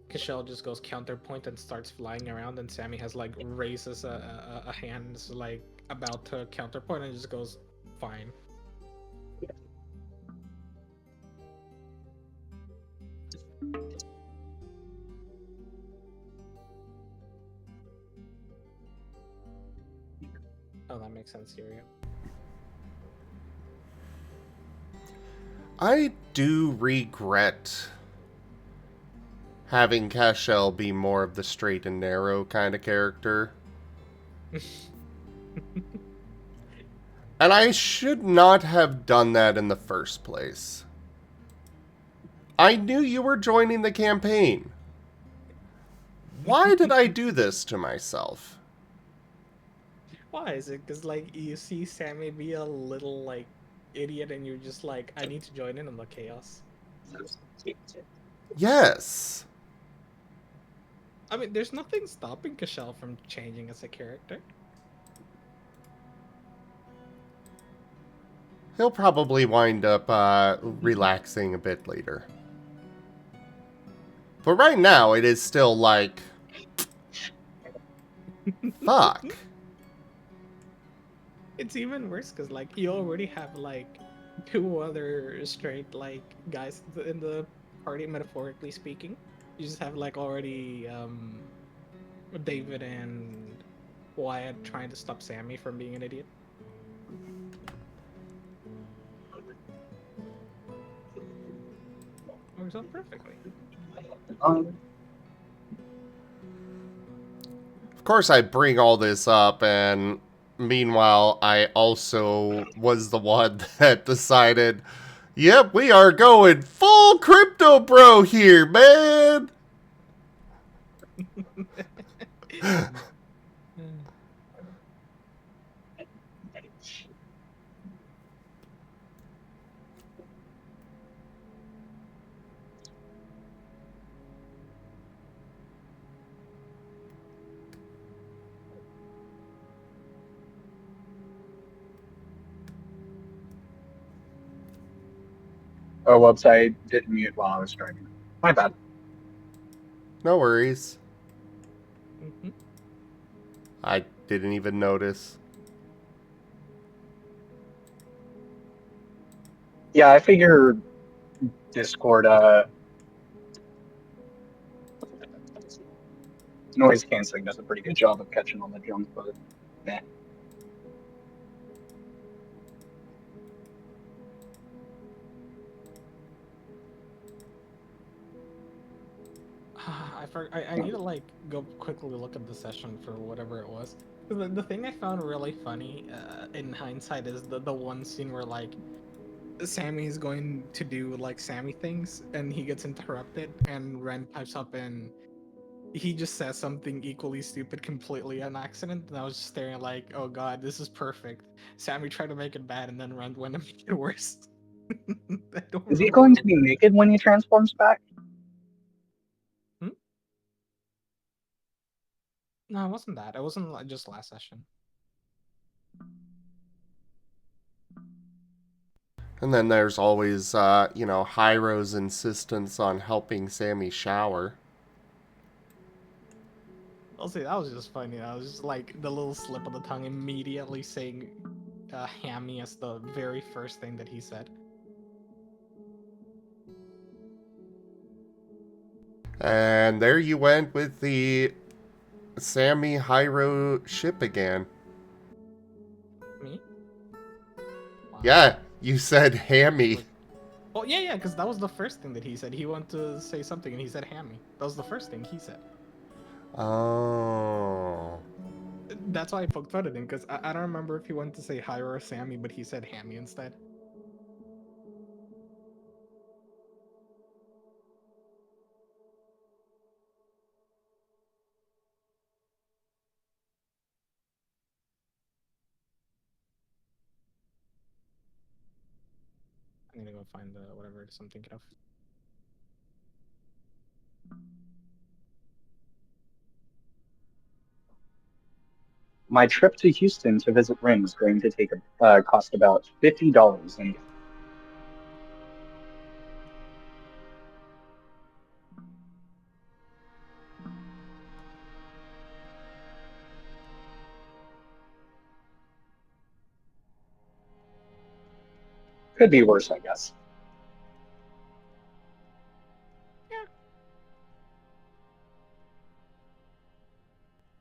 Cashel just goes counterpoint and starts flying around, and Sammy has like raises a hand, so, like about to counterpoint, and just goes fine. Oh, that makes sense, Syria. I do regret having Cashel be more of the straight and narrow kind of character. And I should not have done that in the first place. I knew you were joining the campaign. Why did I do this to myself? Why is it? Because like you see Sammy be a little like idiot, and you're just like, I need to join in on the chaos. Yes. I mean, there's nothing stopping Cashel from changing as a character. He'll probably wind up relaxing a bit later. But right now, it is still like... Fuck. It's even worse because like you already have like 2 other straight like guys in the party, metaphorically speaking. You just have like already David and Wyatt trying to stop Sammy from being an idiot. Works out perfectly. Um, Of course, I bring all this up, and meanwhile, I also was the one that decided, yep, we are going full crypto bro here, man! oh, whoops, I didn't mute while I was driving. My bad. No worries. Mm-hmm. I didn't even notice. Yeah, I figure Discord noise canceling does a pretty good job of catching all the junk, but nah. I need to like go quickly look at the session for whatever it was. The thing I found really funny in hindsight is the one scene where like Sammy's going to do like Sammy things and he gets interrupted and Ren pipes up and he just says something equally stupid completely on accident and I was just staring like, oh god, this is perfect. Sammy tried to make it bad and then Ren went to make it worse. I don't Is he remember going what to be naked when he transforms back? No, it wasn't that. It wasn't like just last session. And then there's always, Hyro's insistence on helping Sammy shower. I'll say that was just funny. I was just like the little slip of the tongue immediately saying hammy as the very first thing that he said. And there you went with the Sammy Hyro ship again. Me? Wow. Yeah, you said hammy. Well, yeah, because that was the first thing that he said. He wanted to say something and he said hammy. That was the first thing he said. Oh. That's why I poked fun at him, because I don't remember if he wanted to say Hyro or Sammy, but he said hammy instead. I'm gonna go find whatever it is I'm thinking of. My trip to Houston to visit Rim is going to take cost about $50, and could be worse, I guess.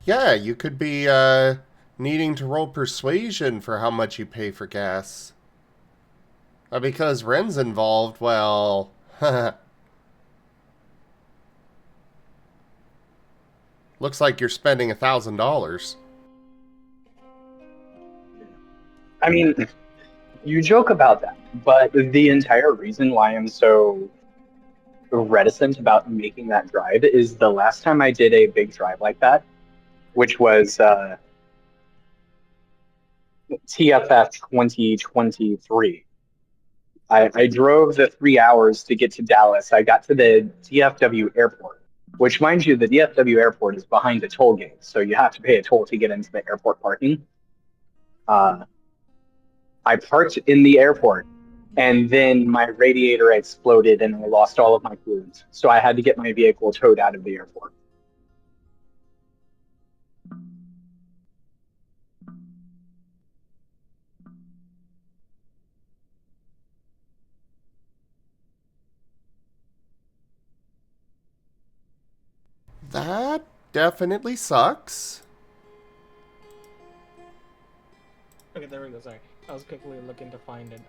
Yeah, you could be, needing to roll persuasion for how much you pay for gas. Because Ren's involved, well... Looks like you're spending $1,000. I mean, you joke about that, but the entire reason why I'm so reticent about making that drive is the last time I did a big drive like that, which was TFF 2023. I drove the 3 hours to get to Dallas. I got to the DFW airport, which, mind you, the DFW airport is behind a toll gate, so you have to pay a toll to get into the airport parking. I parked in the airport, and then my radiator exploded, and I lost all of my coolant. So I had to get my vehicle towed out of the airport. That definitely sucks. Okay, there we go. Sorry, I was quickly looking to find it.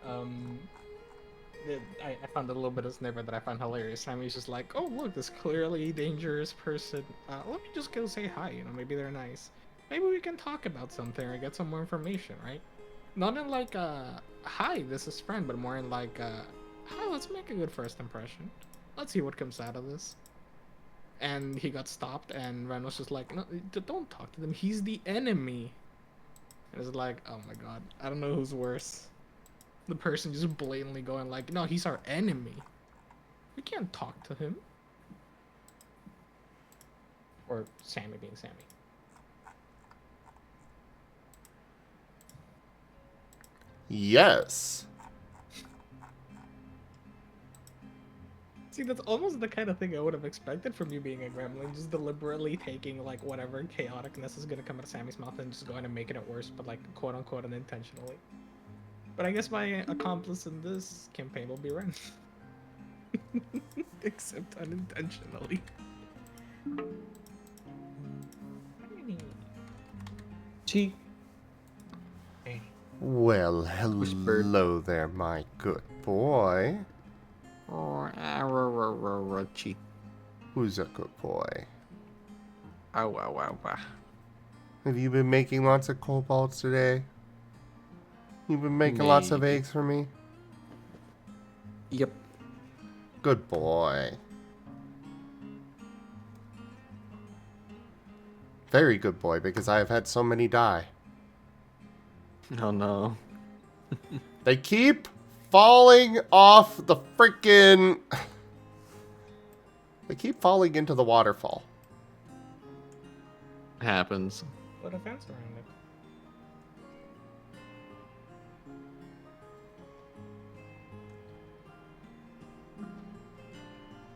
I found a little bit of snippet that I found hilarious. Sammy's just like, "Oh, look, this clearly dangerous person. Let me just go say hi. You know, maybe they're nice. Maybe we can talk about something or get some more information, right? Not in like, hi, this is friend, but more in like, hi, let's make a good first impression. Let's see what comes out of this." And he got stopped, and Ren was just like, "No, don't talk to them. He's the enemy." And it's like, oh my god, I don't know who's worse. The person just blatantly going like, no, he's our enemy. We can't talk to him. Or Sammy being Sammy. Yes. See, that's almost the kind of thing I would have expected from you being a gremlin, just deliberately taking like whatever chaoticness is gonna come out of Sammy's mouth and just going and making it worse, but like quote unquote unintentionally. But I guess my accomplice in this campaign will be Ren. Except unintentionally. Gee. Well, Whispered. hello there, my good boy. Oh, gee. Who's a good boy? Ow, ow, ow, ow. Have you been making lots of kobolds today? You've been making lots of Maybe. eggs for me? Yep. Good boy. Very good boy, because I have had so many die. Oh no. They keep falling off the freaking... They keep falling into the waterfall. Happens. Put a fence around it.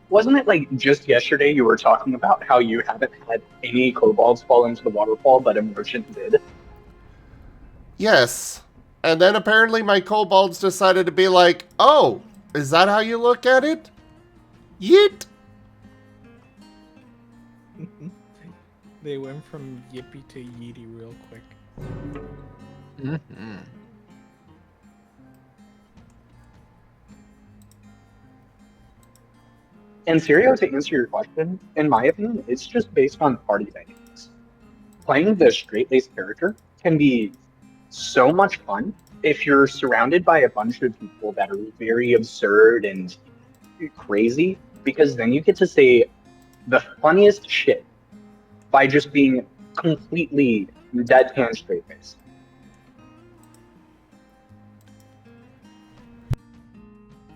Wasn't it like just yesterday you were talking about how you haven't had any kobolds fall into the waterfall, but a merchant did? Yes. And then apparently my kobolds decided to be like, oh, is that how you look at it? Yeet. They went from yippee to yeety real quick. Mm-hmm. And Serio, to answer your question, in my opinion, it's just based on party dynamics. Playing the straight-laced character can be so much fun if you're surrounded by a bunch of people that are very absurd and crazy, because then you get to say the funniest shit by just being completely deadpan straight-faced.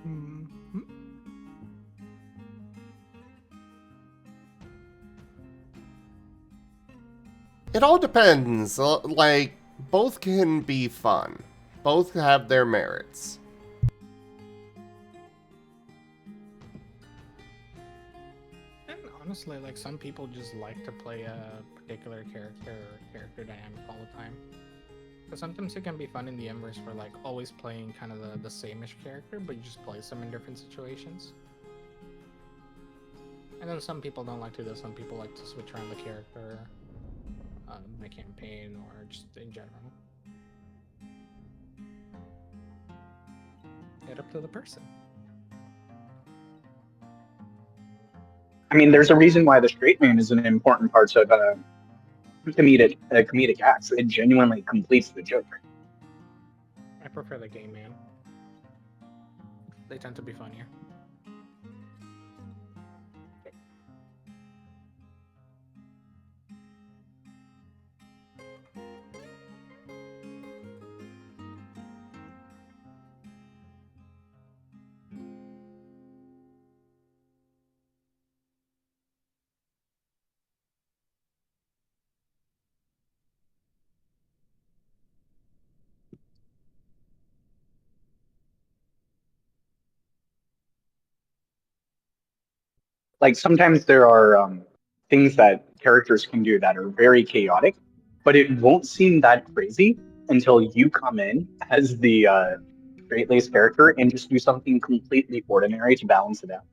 Mhm. It all depends. Like, both can be fun. Both have their merits. And honestly, like some people just like to play a particular character or character dynamic all the time. But sometimes it can be fun in the inverse for like always playing kind of the same-ish character, but you just play some in different situations. And then some people don't like to do. Some people like to switch around the character, in a campaign or just in general. Head up to the person. I mean, there's a reason why the straight man is an important part of comedic acts. It genuinely completes the joke. I prefer the gay man. They tend to be funnier. Like sometimes there are things that characters can do that are very chaotic, but it won't seem that crazy until you come in as the straight-laced character and just do something completely ordinary to balance it out.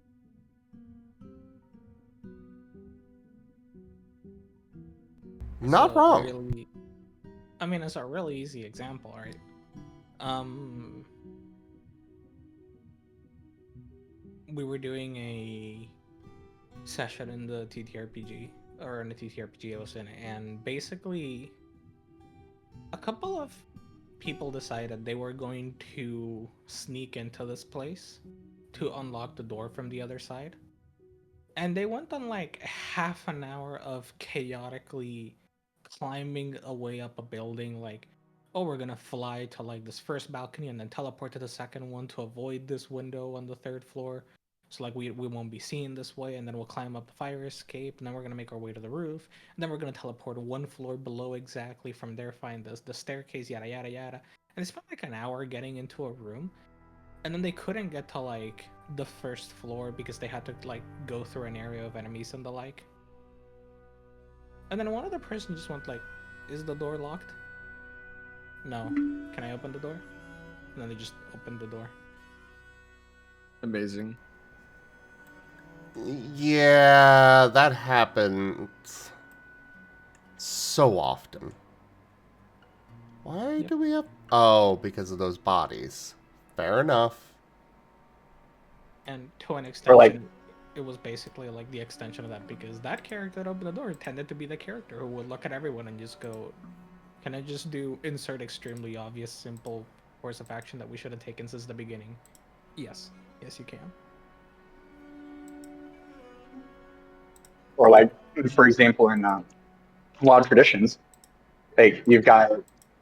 Not So wrong. really, I mean, it's a really easy example, right? We were doing a session in the TTRPG, or in the TTRPG I was in, and basically, a couple of people decided they were going to sneak into this place to unlock the door from the other side. And they went on like half an hour of chaotically climbing a way up a building, like, oh, we're gonna fly to like this first balcony and then teleport to the second one to avoid this window on the third floor. So like we won't be seen this way, and then we'll climb up the fire escape, and then we're gonna make our way to the roof, and then we're gonna teleport one floor below exactly from there, find the staircase, yada yada yada. And they spent like an hour getting into a room, and then they couldn't get to like the first floor because they had to like go through an area of enemies and the like. And then one other person just went like, is the door locked? No. Can I open the door? And then they just opened the door. Amazing. Yeah, that happens so often. Why Yep. do we have... Oh, because of those bodies. Fair enough. And to an Or like, extension, it was basically like the extension of that, because that character that opened the door tended to be the character who would look at everyone and just go, "Can I just do insert extremely obvious, simple course of action that we should have taken since the beginning?" Yes, yes, you can. Or like, for example, in Wild Traditions, like you've got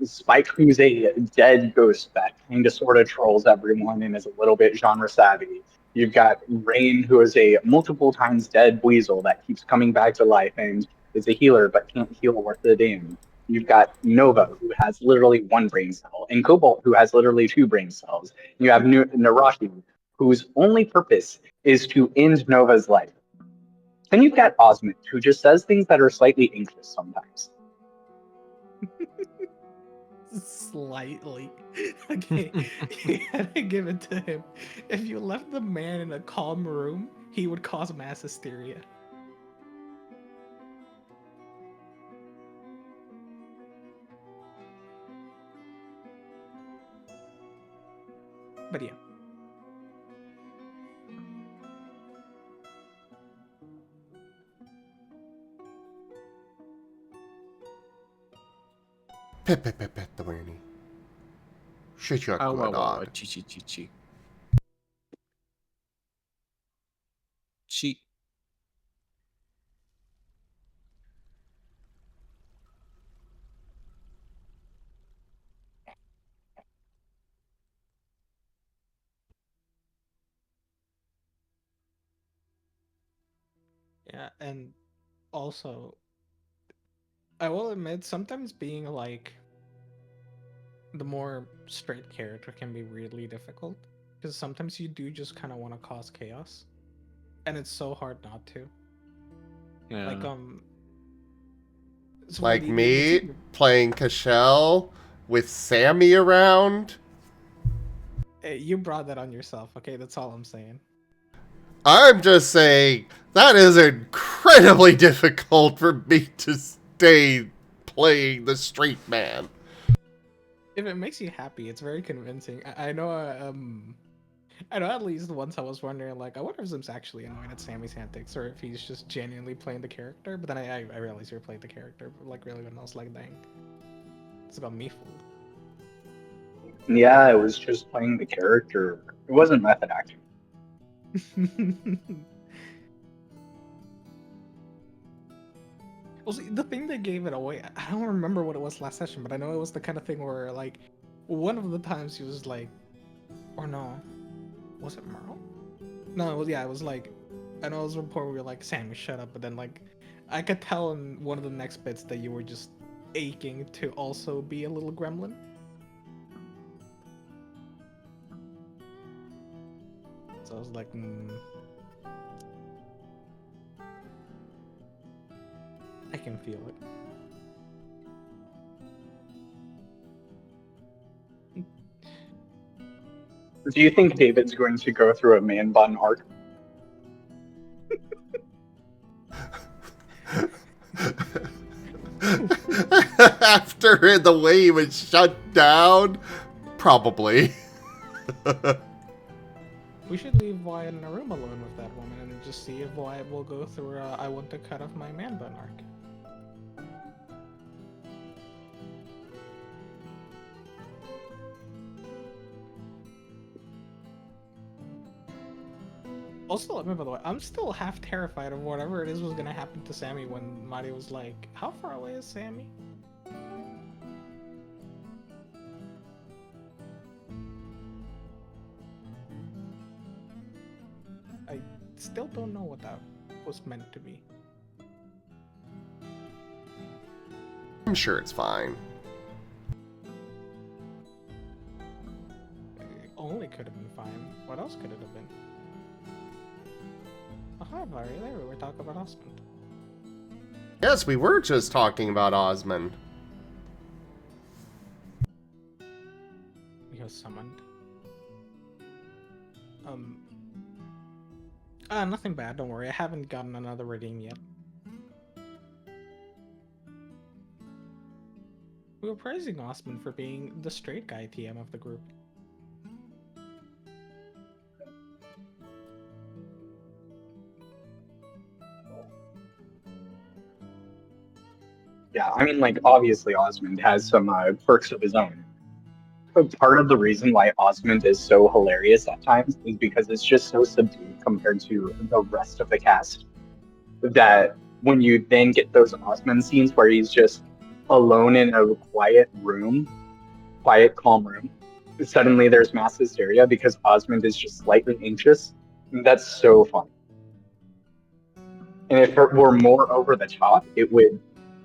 Spike, who's a dead ghost that kind of sort of trolls everyone and is a little bit genre savvy. You've got Rain, who is a multiple times dead weasel that keeps coming back to life and is a healer but can't heal worth the damn. You've got Nova, who has literally one brain cell, and Kobold, who has literally two brain cells. You have Naraki, whose only purpose is to end Nova's life. Then you've got Osmond, who just says things that are slightly anxious sometimes. Slightly. Okay, you gotta give it to him. If you left the man in a calm room, he would cause mass hysteria. But yeah. Pet the weenie. Shit your dog. Chi. Cheat. Yeah, and also, I will admit, sometimes being like the more straight character can be really difficult, because sometimes you do just kind of want to cause chaos, and it's so hard not to. Yeah. Like so Like the me team, playing Cashel with Sammy around. you brought that on yourself. Okay, that's all I'm saying. I'm just saying that is incredibly difficult for me to stay playing the straight man. If it makes you happy, it's very convincing. I know. I know at least once I was wondering, like, I wonder if Zim's actually annoyed at Sammy's antics, or if he's just genuinely playing the character. But then I realized you're playing the character, like, really, when I was like, dang, it's about me fooled. Yeah, it was just playing the character. It wasn't method acting. Well, see, the thing that gave it away, I don't remember what it was last session, but I know it was the kind of thing where, like, one of the times he was like, or no, was it Merle? No, it was, yeah, it was like, I know it was a report where we were like, Sammy, shut up, but then, like, I could tell in one of the next bits that you were just aching to also be a little gremlin. So I was like, I can feel it. Do you think David's going to go through a man bun arc? After the way he was shut down, probably. We should leave Wyatt in a room alone with that woman and just see if Wyatt will go through I want to cut off my man bun arc. Also, let me, by the way, I'm still half terrified of whatever it is was gonna happen to Sammy when Mario was like, how far away is Sammy? I still don't know what that was meant to be. I'm sure it's fine. It only could have been fine. What else could it have been? Oh, hi, Barry. There we were talking about Osmond. Yes, we were just talking about Osmond. He was summoned. Nothing bad, don't worry. I haven't gotten another redeem yet. We were praising Osmond for being the straight guy TM of the group. Yeah, I mean, like, obviously Osmond has some perks of his own. But part of the reason why Osmond is so hilarious at times is because it's just so subdued compared to the rest of the cast that when you then get those Osmond scenes where he's just alone in a quiet room, quiet, calm room, suddenly there's mass hysteria because Osmond is just slightly anxious. That's so funny. And if it were more over the top,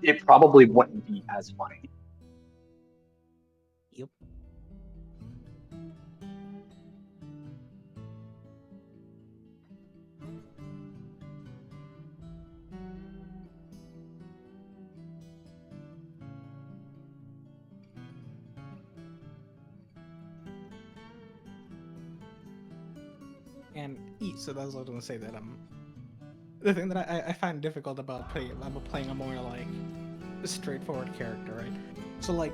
it probably wouldn't be as funny. Yep. And so that's what I was gonna say that the thing that I find difficult about playing a more like straightforward character, right? So like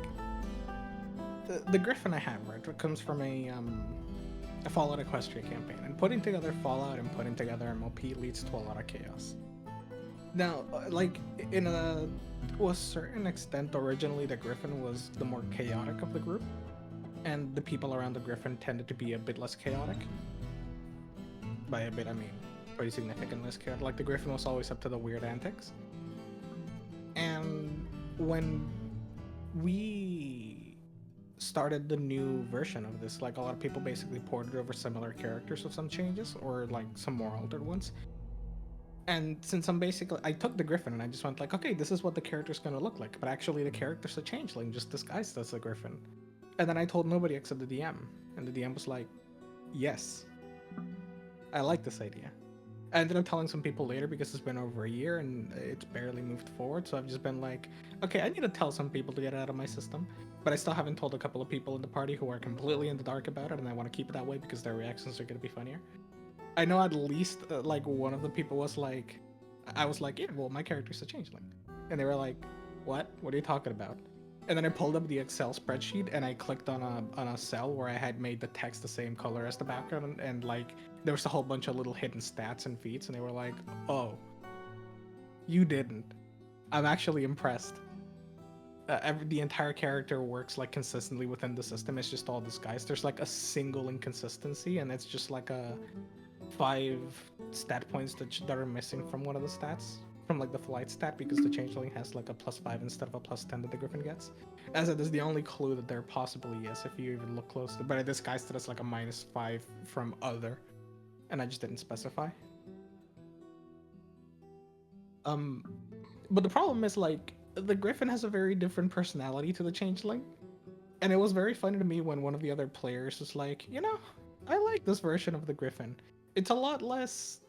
the Griffin I have, right, it comes from a Fallout Equestria campaign, and putting together Fallout and putting together MLP leads to a lot of chaos. Now, like to a certain extent, originally the Griffin was the more chaotic of the group, and the people around the Griffin tended to be a bit less chaotic. By a bit, I mean pretty significant less chaotic. Like the Griffin was always up to the weird antics. And when we started the new version of this, like a lot of people basically ported over similar characters with some changes or like some more altered ones. And since I took the Griffin and I just went like, okay, this is what the character's gonna look like, but actually the character's a changeling, just disguised as a Griffin. And then I told nobody except the DM, and the DM was like, yes, I like this idea. I ended up telling some people later because it's been over a year and it's barely moved forward, so I've just been like, okay, I need to tell some people to get it out of my system. But I still haven't told a couple of people in the party who are completely in the dark about it, and I want to keep it that way because their reactions are going to be funnier. I know at least like one of the people was like, I was like, yeah, well, my character's a changeling, and they were like, what? What are you talking about? And then I pulled up the Excel spreadsheet and I clicked on a cell where I had made the text the same color as the background, and like there was a whole bunch of little hidden stats and feats, and they were like, oh, you didn't. I'm actually impressed. The entire character works like consistently within the system. It's just all disguised. There's like a single inconsistency, and it's just like a 5 stat points that are missing from one of the stats, from like the flight stat, because the changeling has like a +5 instead of a +10 that the Griffin gets. As it is the only clue that there possibly is if you even look closely, but I disguised it as like a -5 from other, and I just didn't specify. But the problem is like the Griffin has a very different personality to the changeling, and it was very funny to me when one of the other players was like, you know, I like this version of the Griffin. It's a lot less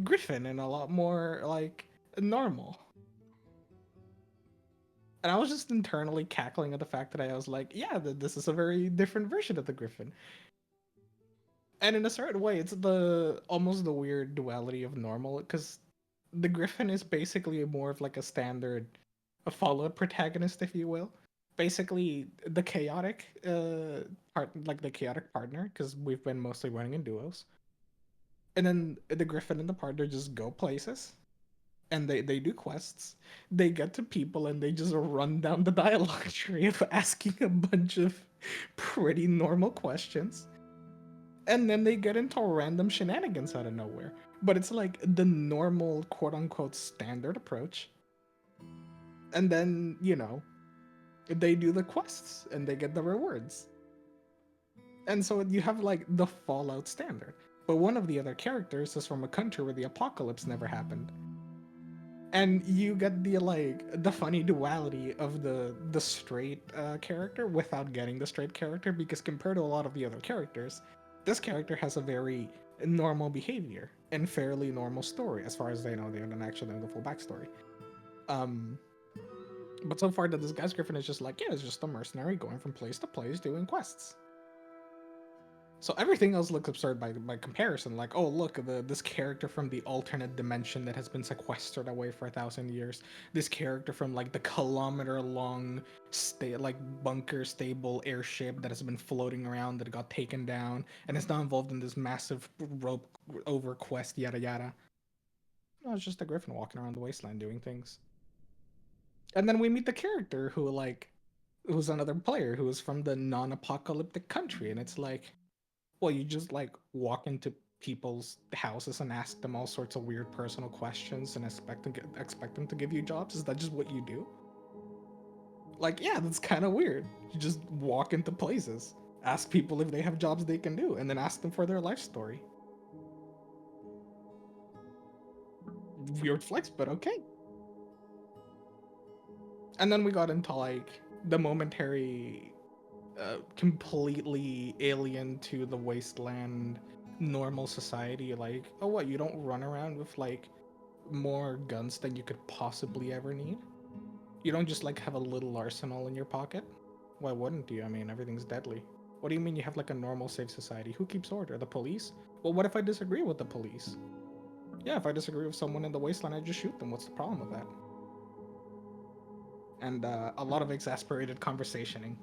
Griffin and a lot more like normal. And I was just internally cackling at the fact that I was like, yeah, this is a very different version of the Griffin. And in a certain way, it's almost the weird duality of normal, because the Griffin is basically more of like a Fallout protagonist, if you will. Basically, the chaotic like the chaotic partner, because we've been mostly running in duos. And then the Griffin and the partner just go places, and they do quests. They get to people and they just run down the dialogue tree of asking a bunch of pretty normal questions. And then they get into random shenanigans out of nowhere. But it's like the normal quote unquote standard approach. And then, you know, they do the quests and they get the rewards. And so you have like the Fallout standard. But one of the other characters is from a country where the apocalypse never happened. And you get the funny duality of the straight character without getting the straight character, because compared to a lot of the other characters, this character has a very normal behavior and fairly normal story. As far as they know, they don't actually know the full backstory. But so far, this guy's Griffin is just like, yeah, it's just a mercenary going from place to place doing quests. So everything else looks absurd by comparison. Like, oh, look, this character from the alternate dimension that has been sequestered away for 1,000 years. This character from like the kilometer-long bunker stable airship that has been floating around that got taken down and is now involved in this massive rope over quest, yada yada. No, it's just a Griffin walking around the wasteland doing things. And then we meet the character who's another player who is from the non-apocalyptic country, and it's like, well, you just like walk into people's houses and ask them all sorts of weird personal questions and expect them to give you jobs? Is that just what you do? Like, yeah, that's kind of weird. You just walk into places, ask people if they have jobs they can do, and then ask them for their life story. Weird flex, but okay. And then we got into like the momentary completely alien to the wasteland normal society, like, oh, what, you don't run around with like more guns than you could possibly ever need? You don't just like have a little arsenal in your pocket? Why wouldn't you? I mean, everything's deadly. What do you mean you have like a normal safe society? Who keeps order? The police? Well, what if I disagree with the police? Yeah, if I disagree with someone in the wasteland, I just shoot them. What's the problem with that? And a lot of exasperated conversationing.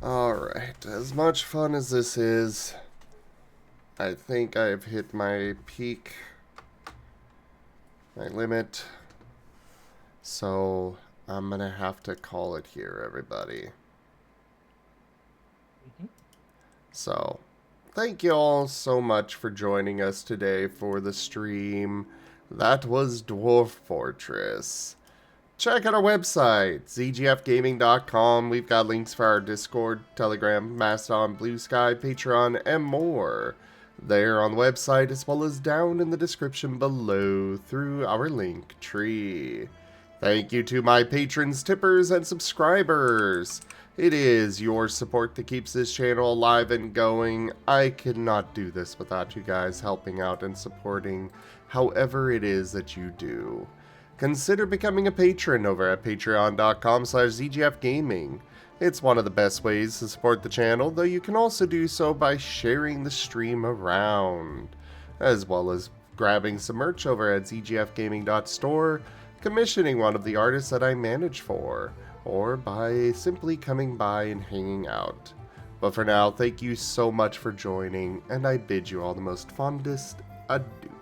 Alright, as much fun as this is, I think I've hit my peak, my limit, so I'm gonna have to call it here, everybody. So, thank you all so much for joining us today for the stream. That was Dwarf Fortress. Check out our website, zgfgaming.com. We've got links for our Discord, Telegram, Mastodon, Blue Sky, Patreon, and more there on the website, as well as down in the description below through our link tree. Thank you to my patrons, tippers, and subscribers. It is your support that keeps this channel alive and going. I could not do this without you guys helping out and supporting however it is that you do. Consider becoming a patron over at patreon.com/zgfgaming. It's one of the best ways to support the channel, though you can also do so by sharing the stream around, as well as grabbing some merch over at zgfgaming.store, commissioning one of the artists that I manage for, or by simply coming by and hanging out. But for now, thank you so much for joining, and I bid you all the most fondest adieu.